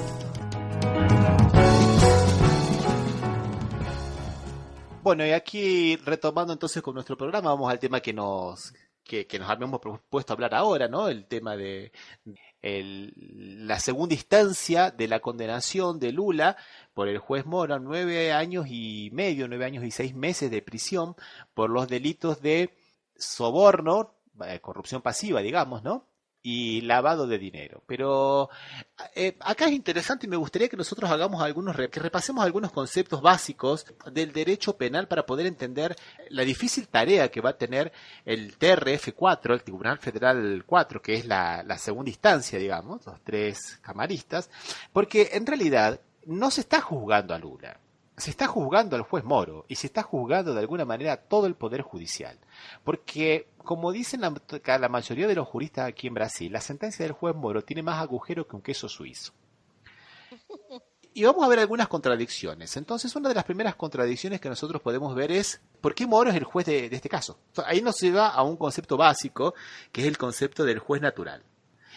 S1: Bueno, y aquí retomando entonces con nuestro programa, vamos al tema que nos habíamos propuesto hablar ahora, ¿no? El tema de la segunda instancia de la condenación de Lula por el juez Moro, 9 años y medio, 9 años y 6 meses de prisión por los delitos de soborno, corrupción pasiva, digamos, ¿no? Y lavado de dinero. Pero acá es interesante y me gustaría que nosotros hagamos que repasemos algunos conceptos básicos del derecho penal para poder entender la difícil tarea que va a tener el TRF4, el Tribunal Federal 4, que es la segunda instancia, digamos, los tres camaristas, porque en realidad no se está juzgando a Lula. Se está juzgando al juez Moro y se está juzgando de alguna manera todo el Poder Judicial. Porque, como dicen la mayoría de los juristas aquí en Brasil, la sentencia del juez Moro tiene más agujero que un queso suizo. Y vamos a ver algunas contradicciones. Entonces, una de las primeras contradicciones que nosotros podemos ver es ¿por qué Moro es el juez de este caso? Ahí nos lleva a un concepto básico, que es el concepto del juez natural.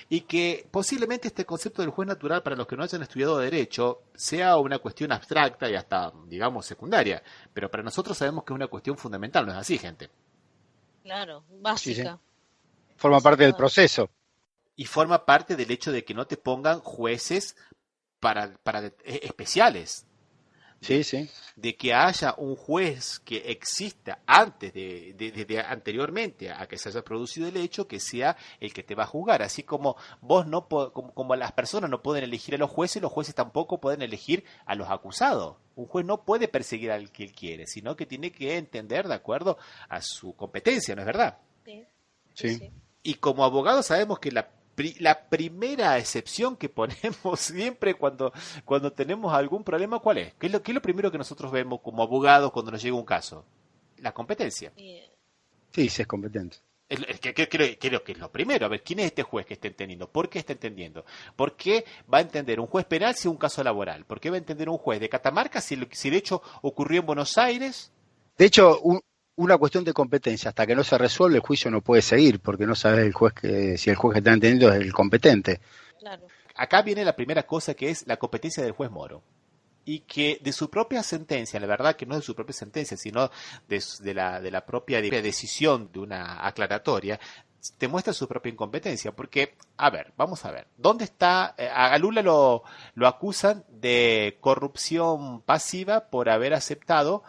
S1: Y que posiblemente este concepto del juez natural, para los que no hayan estudiado Derecho, sea una cuestión abstracta y hasta, digamos, secundaria. Pero para nosotros sabemos que es una cuestión fundamental, ¿no es así, gente?
S3: Claro, básica.
S2: Sí. Forma parte del proceso.
S1: Y forma parte del hecho de que no te pongan jueces para especiales.
S2: Sí, sí.
S1: De que haya un juez que exista antes de anteriormente a que se haya producido el hecho, que sea el que te va a juzgar. Así como vos como las personas no pueden elegir a los jueces tampoco pueden elegir a los acusados. Un juez no puede perseguir al que él quiere, sino que tiene que entender de acuerdo a su competencia, ¿no es verdad?
S2: Sí.
S1: Y como abogados sabemos que la primera excepción que ponemos siempre cuando tenemos algún problema, ¿cuál es? ¿Qué es lo primero que nosotros vemos como abogados cuando nos llega un caso? La competencia.
S2: Sí, se es competente.
S1: Creo que es lo primero. A ver, ¿quién es este juez que está entendiendo? ¿Por qué está entendiendo? ¿Por qué va a entender un juez penal si es un caso laboral? ¿Por qué va a entender un juez de Catamarca si el hecho ocurrió en Buenos Aires?
S2: De hecho, una cuestión de competencia, hasta que no se resuelve el juicio no puede seguir, porque no sabes si el juez que está entendiendo es el competente.
S3: Claro.
S1: Acá viene la primera cosa, que es la competencia del juez Moro. Y que de su propia sentencia, la verdad que no de su propia sentencia, sino de la propia decisión de una aclaratoria, te muestra su propia incompetencia. Porque, vamos a ver, ¿dónde está? A Lula lo acusan de corrupción pasiva por haber aceptado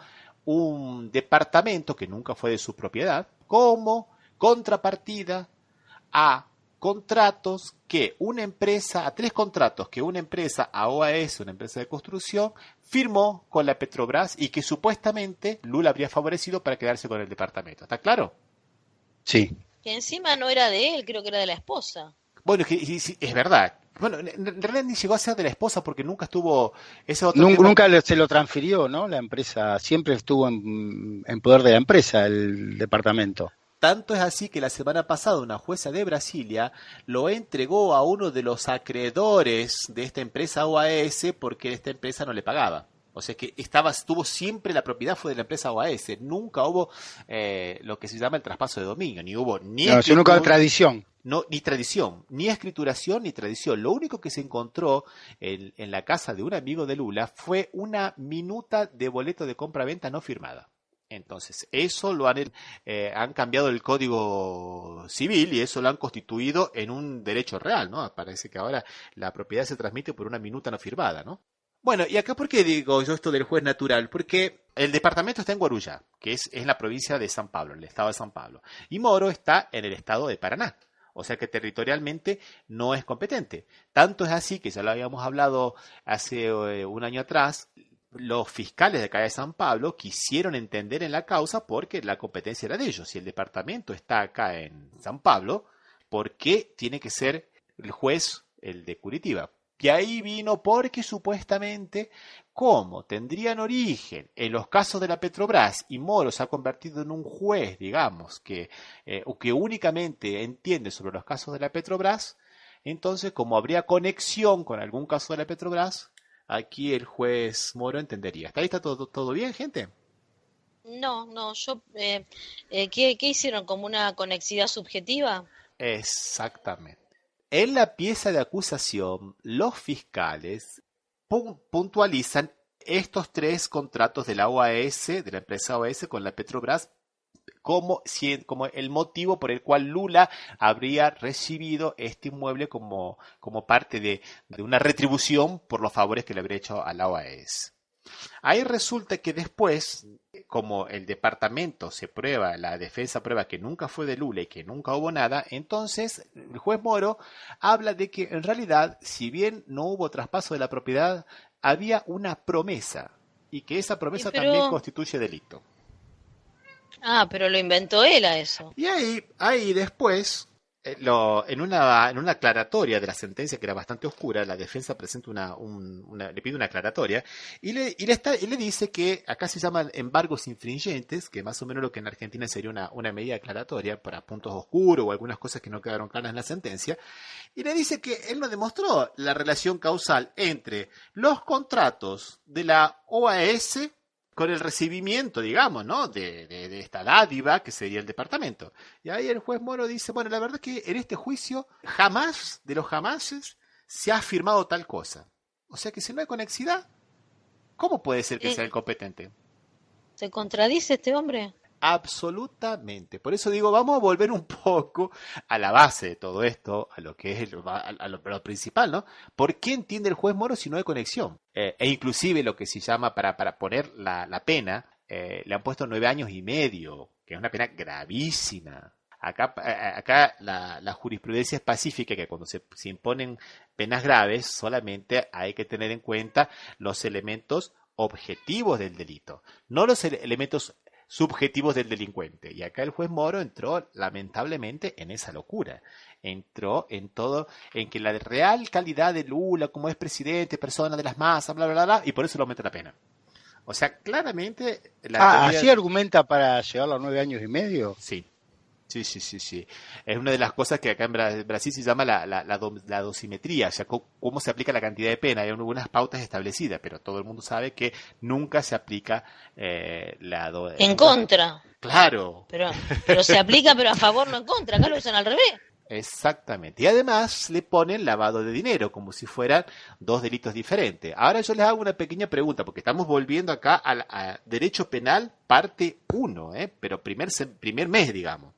S1: un departamento que nunca fue de su propiedad como contrapartida a tres contratos que una empresa, AOAS, una empresa de construcción, firmó con la Petrobras y que supuestamente Lula habría favorecido para quedarse con el departamento. ¿Está claro?
S2: Sí.
S3: Que encima no era de él, creo que era de la esposa.
S1: Bueno, es verdad. Bueno, en realidad ni llegó a ser de la esposa porque nunca estuvo...
S2: Nunca se lo transfirió, ¿no? La empresa siempre estuvo en poder de la empresa, el departamento.
S1: Tanto es así que la semana pasada una jueza de Brasilia lo entregó a uno de los acreedores de esta empresa OAS porque esta empresa no le pagaba. O sea que estuvo siempre, la propiedad fue de la empresa OAS. Nunca hubo lo que se llama el traspaso de dominio, ni hubo
S2: nunca hubo tradición.
S1: No, ni tradición, ni escrituración ni tradición. Lo único que se encontró en la casa de un amigo de Lula fue una minuta de boleto de compra-venta no firmada. Entonces, eso lo han cambiado el Código Civil y eso lo han constituido en un derecho real, ¿no? Parece que ahora la propiedad se transmite por una minuta no firmada, ¿no? Bueno, y acá, ¿por qué digo yo esto del juez natural? Porque el departamento está en Guarujá, que es la provincia de San Pablo, en el estado de San Pablo. Y Moro está en el estado de Paraná. O sea que territorialmente no es competente. Tanto es así que ya lo habíamos hablado hace un año atrás, los fiscales de acá de San Pablo quisieron entender en la causa porque la competencia era de ellos. Si el departamento está acá en San Pablo, ¿por qué tiene que ser el juez el de Curitiba? Y ahí vino porque supuestamente, como tendrían origen en los casos de la Petrobras y Moro se ha convertido en un juez, digamos, que únicamente entiende sobre los casos de la Petrobras, entonces como habría conexión con algún caso de la Petrobras, aquí el juez Moro entendería. ¿Está ahí? ¿Está todo bien, gente?
S3: No, ¿qué hicieron? ¿Como una conexidad subjetiva?
S1: Exactamente. En la pieza de acusación, los fiscales puntualizan estos 3 contratos de la OAS, de la empresa OAS con la Petrobras, como el motivo por el cual Lula habría recibido este inmueble como parte de una retribución por los favores que le habría hecho a la OAS. Ahí resulta que después, como el departamento la defensa prueba que nunca fue de Lula y que nunca hubo nada, entonces el juez Moro habla de que en realidad, si bien no hubo traspaso de la propiedad, había una promesa y que esa promesa también constituye delito.
S3: Pero lo inventó él a eso.
S1: Y ahí después, en una aclaratoria de la sentencia que era bastante oscura, la defensa presenta le pide una aclaratoria y le dice que acá se llaman embargos infringentes, que más o menos lo que en Argentina sería una medida aclaratoria para puntos oscuros o algunas cosas que no quedaron claras en la sentencia, y le dice que él no demostró la relación causal entre los contratos de la OAS con el recibimiento, digamos, ¿no? de esta dádiva que sería el departamento. Y ahí el juez Moro dice, bueno, la verdad es que en este juicio jamás, de los jamases, se ha afirmado tal cosa. O sea que si no hay conexidad, ¿cómo puede ser que sea el competente?
S3: ¿Se contradice este hombre?
S1: Absolutamente. Por eso digo, vamos a volver un poco a la base de todo esto, a lo que es lo principal, ¿no? ¿Por qué entiende el juez Moro si no hay conexión? E inclusive lo que se llama, para poner la pena, le han puesto 9 años y medio, que es una pena gravísima. Acá la jurisprudencia es pacífica, que cuando se imponen penas graves solamente hay que tener en cuenta los elementos objetivos del delito, no los elementos subjetivos del delincuente. Y acá el juez Moro entró lamentablemente en esa locura. Entró en todo, en que la real calidad de Lula como es presidente, persona de las masas, bla, bla, bla, y por eso le aumenta la pena. O sea, claramente...
S2: ¿Así argumenta para llevarlo a 9 años y medio?
S1: Sí. Sí. Es una de las cosas que acá en Brasil se llama la dosimetría, o sea, cómo se aplica la cantidad de pena. Hay algunas pautas establecidas, pero todo el mundo sabe que nunca se aplica
S3: en contra.
S1: Claro.
S3: Pero se aplica, pero a favor, no en contra. Acá lo usan al revés.
S1: Exactamente. Y además le ponen lavado de dinero, como si fueran 2 delitos diferentes. Ahora yo les hago una pequeña pregunta, porque estamos volviendo acá a Derecho Penal, parte 1, pero primer mes, digamos.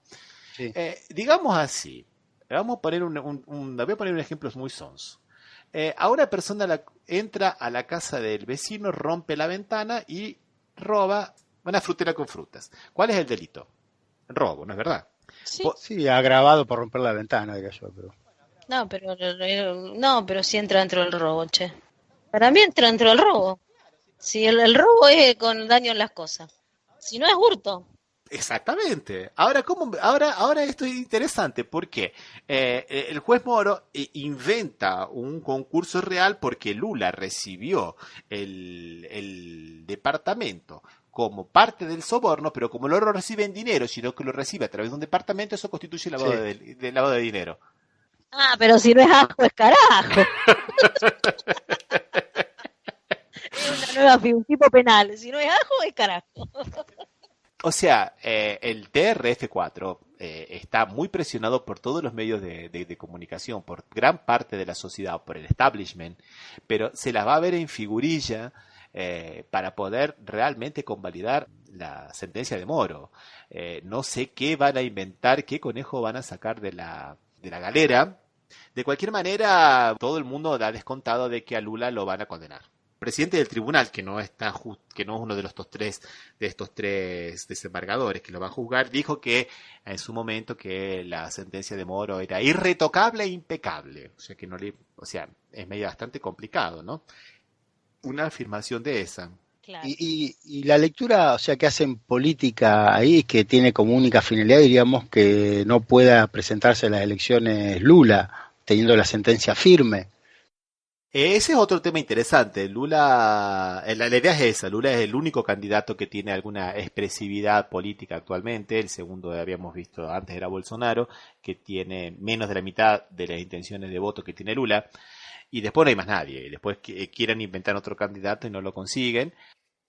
S1: Sí. Digamos así, vamos a poner voy a poner un ejemplo muy sonso. A una persona entra a la casa del vecino, rompe la ventana y roba una frutera con frutas. ¿Cuál es el delito? Robo, ¿no es verdad?
S2: Sí, agravado por romper la ventana, diría yo. Pero...
S3: No, pero sí entra dentro del robo, che. Para mí entra dentro del robo. Si el robo es con daño en las cosas. Si no es hurto.
S1: Exactamente. Ahora esto es interesante porque el juez Moro inventa un concurso real porque Lula recibió el departamento como parte del soborno, pero como no lo recibe en dinero, sino que lo recibe a través de un departamento, eso constituye lavado, de lavado de dinero.
S3: Ah, pero si no es ajo, es carajo. Es una nueva, un tipo penal. Si no es ajo, es carajo.
S1: O sea, el TRF4 está muy presionado por todos los medios de comunicación, por gran parte de la sociedad, por el establishment, pero se las va a ver en figurilla para poder realmente convalidar la sentencia de Moro. No sé qué van a inventar, qué conejo van a sacar de la galera. De cualquier manera, todo el mundo da descontado de que a Lula lo van a condenar. El presidente del tribunal, que no es uno de estos tres desembargadores que lo va a juzgar, dijo que en su momento que la sentencia de Moro era irretocable e impecable. O sea, es medio bastante complicado, ¿no? Una afirmación de esa.
S3: Claro.
S2: Y la lectura, o sea, que hacen política ahí, que tiene como única finalidad, diríamos, que no pueda presentarse a las elecciones Lula, teniendo la sentencia firme.
S1: Ese es otro tema interesante. Lula, la idea es esa. Lula es el único candidato que tiene alguna expresividad política actualmente. El segundo habíamos visto antes era Bolsonaro, que tiene menos de la mitad de las intenciones de voto que tiene Lula. Y después no hay más nadie. Después quieren inventar otro candidato y no lo consiguen.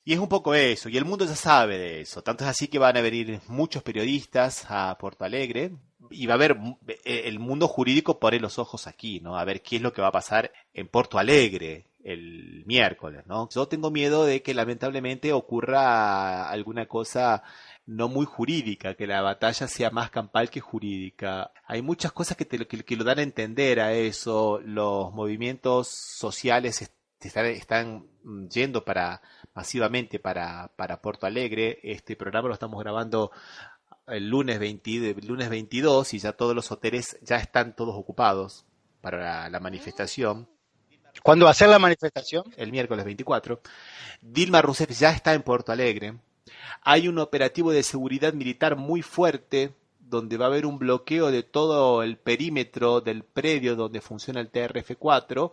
S1: Y es un poco eso. Y el mundo ya sabe de eso. Tanto es así que van a venir muchos periodistas a Porto Alegre. Y va a haber el mundo jurídico pone los ojos aquí, ¿no? A ver qué es lo que va a pasar en Porto Alegre el miércoles, ¿no? Yo tengo miedo de que lamentablemente ocurra alguna cosa no muy jurídica, que la batalla sea más campal que jurídica. Hay muchas cosas que lo dan a entender a eso. Los movimientos sociales están yendo masivamente para Porto Alegre. Este programa lo estamos grabando el lunes 22 y ya todos los hoteles ya están todos ocupados para la manifestación.
S2: ¿Cuándo va a ser la manifestación?
S1: El miércoles 24. Dilma Rousseff ya está en Porto Alegre. Hay un operativo de seguridad militar muy fuerte donde va a haber un bloqueo de todo el perímetro del predio donde funciona el TRF4.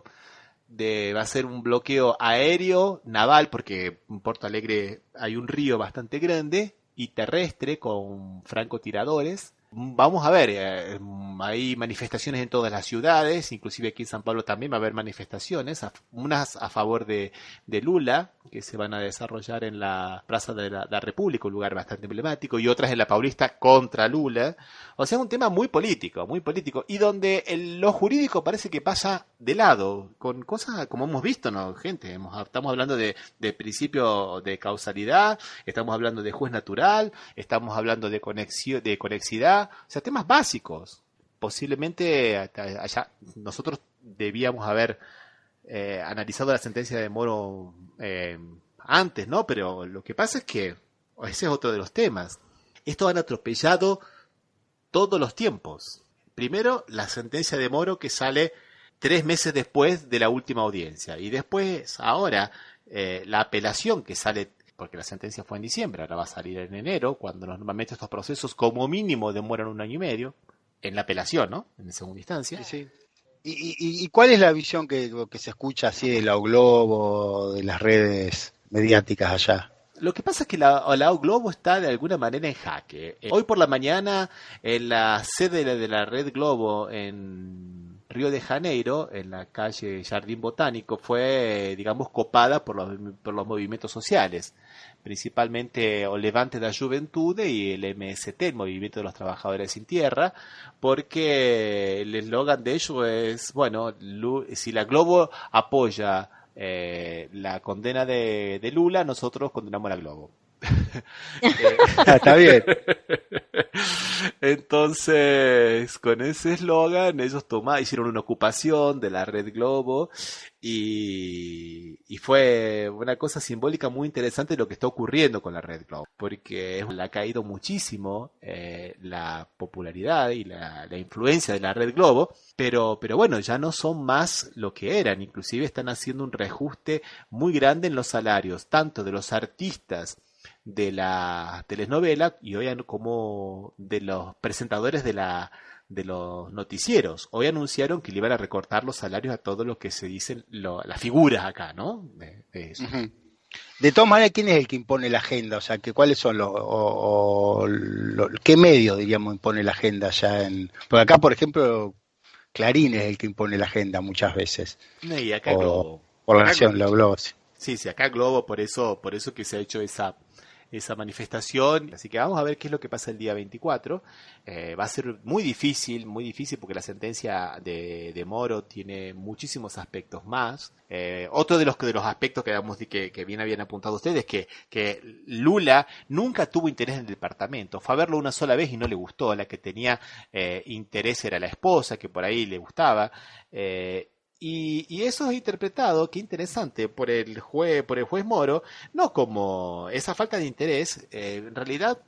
S1: Va a ser un bloqueo aéreo, naval, porque en Porto Alegre hay un río bastante grande, y terrestre con francotiradores. Vamos a ver, hay manifestaciones en todas las ciudades, inclusive aquí en San Pablo también va a haber manifestaciones, unas a favor de Lula, que se van a desarrollar en la Plaza de la República, un lugar bastante emblemático, y otras en la Paulista contra Lula. O sea, es un tema muy político, y donde lo jurídico parece que pasa de lado, con cosas como hemos visto, ¿no, gente? Estamos hablando de principio de causalidad, estamos hablando de juez natural, estamos hablando de conexidad, o sea, temas básicos. Posiblemente allá nosotros debíamos haber analizado la sentencia de Moro antes, ¿no? Pero lo que pasa es que ese es otro de los temas. Esto han atropellado todos los tiempos. Primero, la sentencia de Moro que sale 3 meses después de la última audiencia. Y después, ahora, la apelación que sale, porque la sentencia fue en diciembre, ahora va a salir en enero, cuando normalmente estos procesos como mínimo demoran 1 año y medio, en la apelación, ¿no? En segunda instancia.
S2: Sí. ¿Y cuál es la visión que se escucha así de la Globo, de las redes mediáticas allá?
S1: Lo que pasa es que la Globo está de alguna manera en jaque. Hoy por la mañana, en la sede de la Red Globo en Río de Janeiro, en la calle Jardín Botánico, fue, digamos, copada por los movimientos sociales, principalmente o Levante da Juventude y el MST, el Movimiento de los Trabajadores Sin Tierra, porque el eslogan de ellos es, bueno, si la Globo apoya la condena de Lula, nosotros condenamos a la Globo.
S2: Está bien.
S1: Entonces, con ese eslogan, ellos hicieron una ocupación de la Red Globo y fue una cosa simbólica muy interesante lo que está ocurriendo con la Red Globo, porque le ha caído muchísimo la popularidad y la influencia de la Red Globo, pero bueno, ya no son más lo que eran, inclusive están haciendo un reajuste muy grande en los salarios, tanto de los artistas de la telenovela y hoy como de los presentadores de los noticieros. Hoy anunciaron que le iban a recortar los salarios a todo lo que se dicen las figuras acá, ¿no? De eso.
S2: Uh-huh. De todas maneras, ¿quién es el que impone la agenda? O sea, ¿cuáles son qué medio, diríamos, impone la agenda ya por acá, por ejemplo, Clarín es el que impone la agenda muchas veces.
S1: No, y acá Globo.
S2: Por la
S1: Acá
S2: Nación,
S1: Globo.
S2: los globos.
S1: Sí, acá Globo, por eso que se ha hecho esa manifestación. Así que vamos a ver qué es lo que pasa el día 24. Va a ser muy difícil porque la sentencia de Moro tiene muchísimos aspectos más. Otro de los aspectos que bien habían apuntado ustedes, que Lula nunca tuvo interés en el departamento. Fue a verlo una sola vez y no le gustó. La que tenía interés era la esposa, que por ahí le gustaba. Y eso es interpretado, qué interesante, por el juez Moro, no como esa falta de interés, en realidad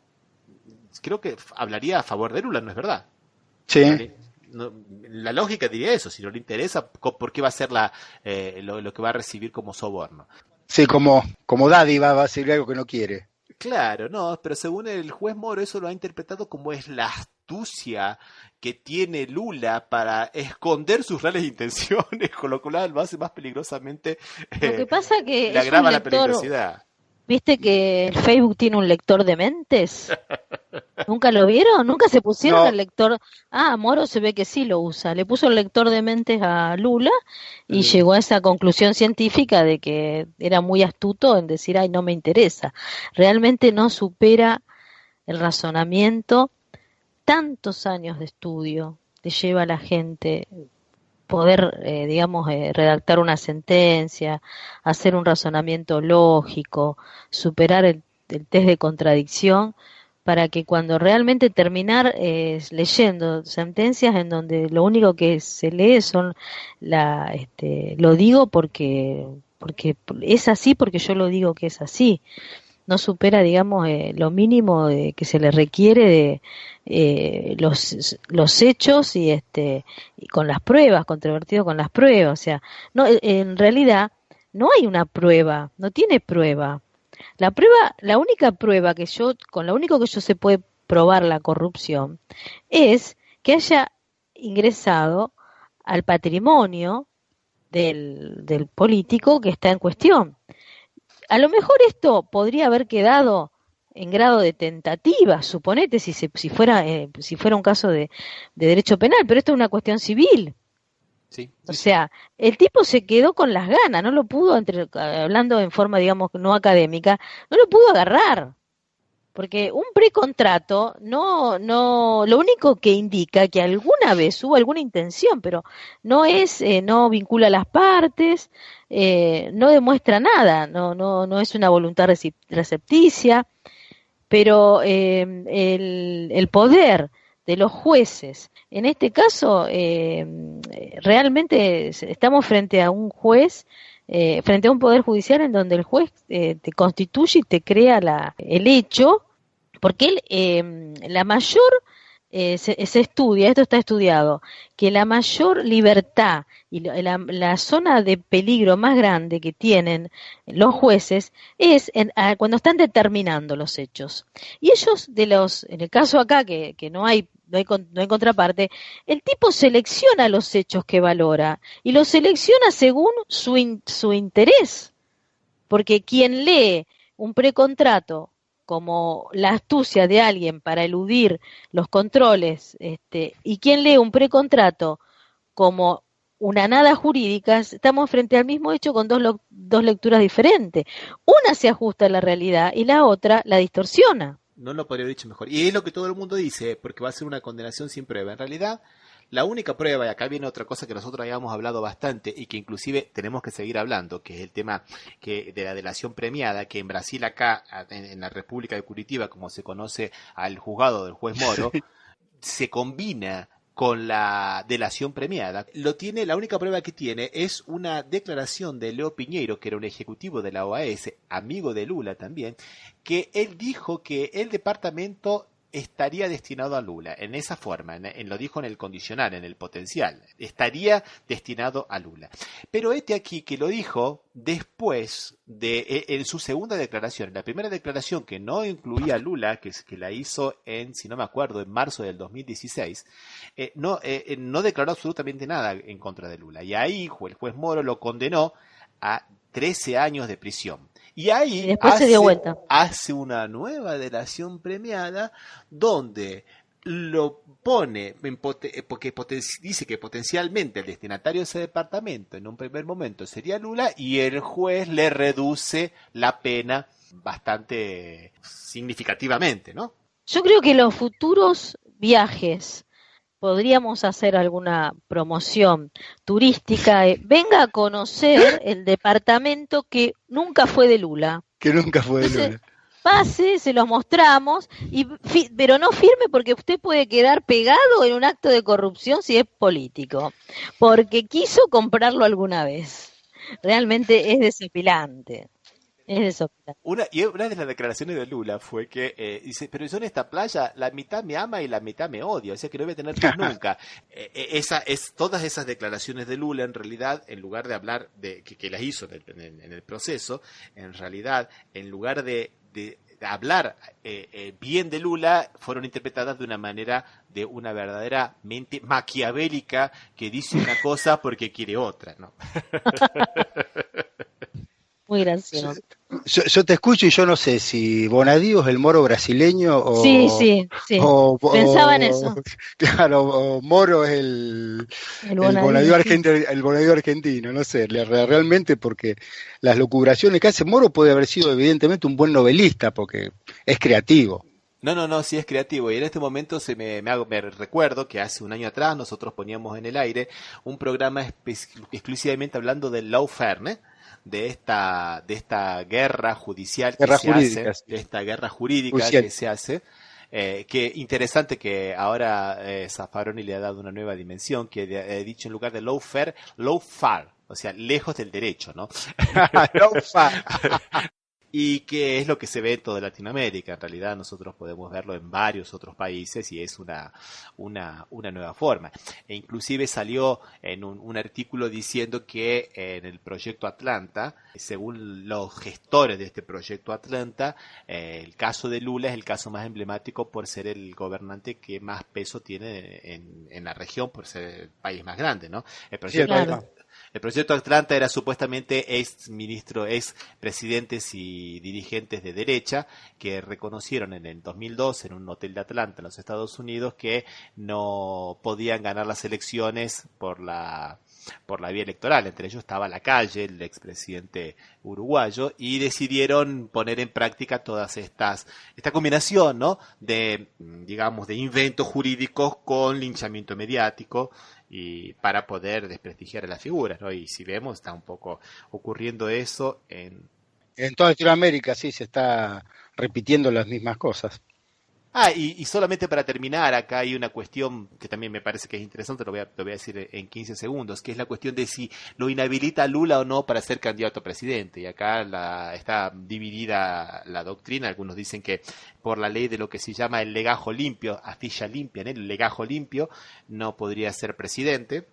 S1: creo que hablaría a favor de Lula, ¿no es verdad?
S2: Sí.
S1: La lógica diría eso, si no le interesa, ¿por qué va a ser lo que va a recibir como soborno?
S2: Sí, como dádiva va a recibir algo que no quiere.
S1: Claro, no, pero según el juez Moro eso lo ha interpretado como es la astucia que tiene Lula para esconder sus reales intenciones, con lo cual lo hace más peligrosamente.
S3: Lo que pasa que
S1: le agrava la peligrosidad.
S3: ¿Viste que el Facebook tiene un lector de mentes? ¿Nunca lo vieron? ¿Nunca se pusieron el lector? Moro se ve que sí lo usa. Le puso el lector de mentes a Lula y llegó a esa conclusión científica de que era muy astuto en decir, ay, no me interesa. Realmente no supera el razonamiento. Tantos años de estudio le lleva a la gente poder, redactar una sentencia, hacer un razonamiento lógico, superar el test de contradicción, para que cuando realmente terminar leyendo sentencias en donde lo único que se lee son lo digo porque es así, porque yo lo digo que es así. No supera, lo mínimo que se le requiere de los hechos y con las pruebas, controvertido con las pruebas. O sea, no, en realidad no hay una prueba, no tiene prueba. La única prueba con lo único que se puede probar la corrupción es que haya ingresado al patrimonio del político que está en cuestión. A lo mejor esto podría haber quedado en grado de tentativa, suponete, si fuera un caso de derecho penal, pero esto es una cuestión civil.
S1: Sí.
S3: O sea, el tipo se quedó con las ganas, no lo pudo, hablando en forma, no académica, no lo pudo agarrar. Porque un precontrato lo único que indica que alguna vez hubo alguna intención, pero no vincula a las partes, no demuestra nada, no es una voluntad recepticia, pero el poder de los jueces, en este caso, realmente estamos frente a un juez, frente a un poder judicial en donde el juez te constituye y te crea el hecho, porque la mayor, se estudia, esto está estudiado, que la mayor libertad y la zona de peligro más grande que tienen los jueces es cuando están determinando los hechos. Y ellos, en el caso acá, que no hay contraparte, el tipo selecciona los hechos que valora y los selecciona según su interés, porque quien lee un precontrato como la astucia de alguien para eludir los controles, y quien lee un precontrato como una nada jurídica, estamos frente al mismo hecho con dos lecturas diferentes. Una se ajusta a la realidad y la otra la distorsiona.
S1: No lo podría haber dicho mejor. Y es lo que todo el mundo dice, porque va a ser una condenación sin prueba. En realidad, la única prueba, y acá viene otra cosa que nosotros habíamos hablado bastante y que inclusive tenemos que seguir hablando, que es el tema de la delación premiada, que en Brasil acá, en la República de Curitiba, como se conoce al juzgado del juez Moro, se combina con la delación premiada. La única prueba que tiene es una declaración de Leo Piñeiro, que era un ejecutivo de la OAS, amigo de Lula también, que él dijo que el departamento estaría destinado a Lula, en esa forma, lo dijo en el condicional, en el potencial, estaría destinado a Lula. Pero aquí que lo dijo después en su segunda declaración. La primera declaración, que no incluía a Lula, que la hizo si no me acuerdo, en marzo del 2016, no declaró absolutamente nada en contra de Lula. Y ahí el juez Moro lo condenó a 13 años de prisión. Y ahí
S3: Y después se dio vuelta.
S1: hace una nueva delación premiada donde lo pone, porque dice que potencialmente el destinatario de ese departamento en un primer momento sería Lula, y el juez le reduce la pena bastante significativamente, ¿no?
S3: Yo creo que los futuros viajes podríamos hacer alguna promoción turística. Venga a conocer el departamento que nunca fue de Lula.
S2: Que nunca fue de
S3: Entonces,
S2: Lula.
S3: pase, se los mostramos, pero no firme porque usted puede quedar pegado en un acto de corrupción si es político, porque quiso comprarlo alguna vez. Realmente es desopilante. Es desopilante.
S1: Una de las declaraciones de Lula fue que dice, pero yo en esta playa la mitad me ama y la mitad me odia, o sea que no voy a tener paz nunca. Todas esas declaraciones de Lula, en realidad, en lugar de hablar de que las hizo en el proceso, en realidad, en lugar de hablar bien de Lula, fueron interpretadas de una manera de una verdadera mente maquiavélica que dice una cosa porque quiere otra, ¿no?
S3: Muy gracioso.
S2: Yo te escucho y yo no sé si Bonadío es el Moro brasileño o...
S3: Sí. Pensaba en eso.
S2: Claro, o Moro es el Bonadío argentino, no sé, realmente, porque las locubraciones que hace Moro puede haber sido evidentemente un buen novelista, porque es creativo.
S1: No, sí es creativo. Y en este momento me recuerdo que hace un año atrás nosotros poníamos en el aire un programa exclusivamente hablando del lawfare, de esta guerra judicial que se hace, de esta guerra jurídica que se hace. Que interesante que ahora Zaffaroni le ha dado una nueva dimensión, que he dicho en lugar de lawfare, o sea, lejos del derecho, ¿no?
S2: Lawfare.
S1: Y que es lo que se ve en toda Latinoamérica. En realidad nosotros podemos verlo en varios otros países y es una nueva forma. E inclusive salió en un artículo diciendo que en el proyecto Atlanta, según los gestores de este proyecto Atlanta, el caso de Lula es el caso más emblemático por ser el gobernante que más peso tiene en la región, por ser el país más grande, ¿no? El proyecto Atlanta era supuestamente ex presidentes y dirigentes de derecha que reconocieron en el 2002 en un hotel de Atlanta en los Estados Unidos que no podían ganar las elecciones por la vía electoral. Entre ellos estaba Lacalle, el expresidente uruguayo, y decidieron poner en práctica todas esta combinación, ¿no? de inventos jurídicos con linchamiento mediático y para poder desprestigiar a las figuras, ¿no? Y si vemos, está un poco ocurriendo eso en
S2: toda Latinoamérica, sí, se está repitiendo las mismas cosas.
S1: Y solamente para terminar, acá hay una cuestión que también me parece que es interesante, lo voy a decir en 15 segundos, que es la cuestión de si lo inhabilita a Lula o no para ser candidato a presidente. Y acá está dividida la doctrina. Algunos dicen que por la ley de lo que se llama el legajo limpio, a ficha limpia, el legajo limpio, no podría ser presidente.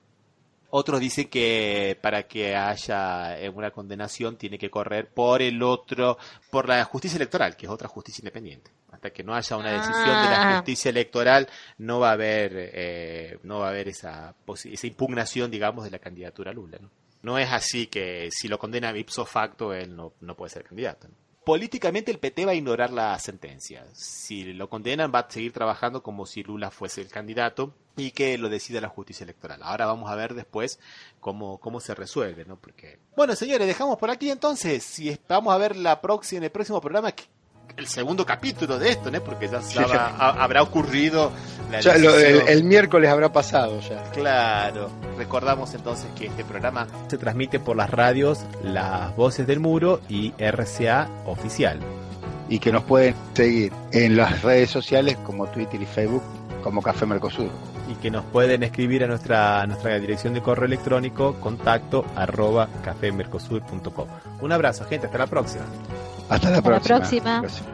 S1: Otros dicen que para que haya una condenación tiene que correr por la justicia electoral, que es otra justicia independiente. Hasta que no haya una decisión de la justicia electoral, no va a haber esa impugnación, digamos, de la candidatura a Lula, ¿no? No es así que si lo condena ipso facto, él no puede ser candidato, ¿no? Políticamente el PT va a ignorar la sentencia. Si lo condenan, va a seguir trabajando como si Lula fuese el candidato y que lo decida la justicia electoral. Ahora vamos a ver después cómo se resuelve, ¿no? Porque... Bueno, señores, dejamos por aquí entonces. Vamos a ver en el próximo programa el segundo capítulo de esto, ¿no? Porque ya habrá ocurrido la
S2: el miércoles habrá pasado ya.
S1: Claro. Recordamos entonces que este programa se transmite por las radios Las Voces del Muro y RCA Oficial.
S2: Y que nos pueden seguir en las redes sociales como Twitter y Facebook como Café Mercosur.
S1: Y que nos pueden escribir a nuestra dirección de correo electrónico contacto@cafemercosur.com. Un abrazo, gente, hasta la próxima.
S2: Hasta la próxima.
S3: Hasta la próxima.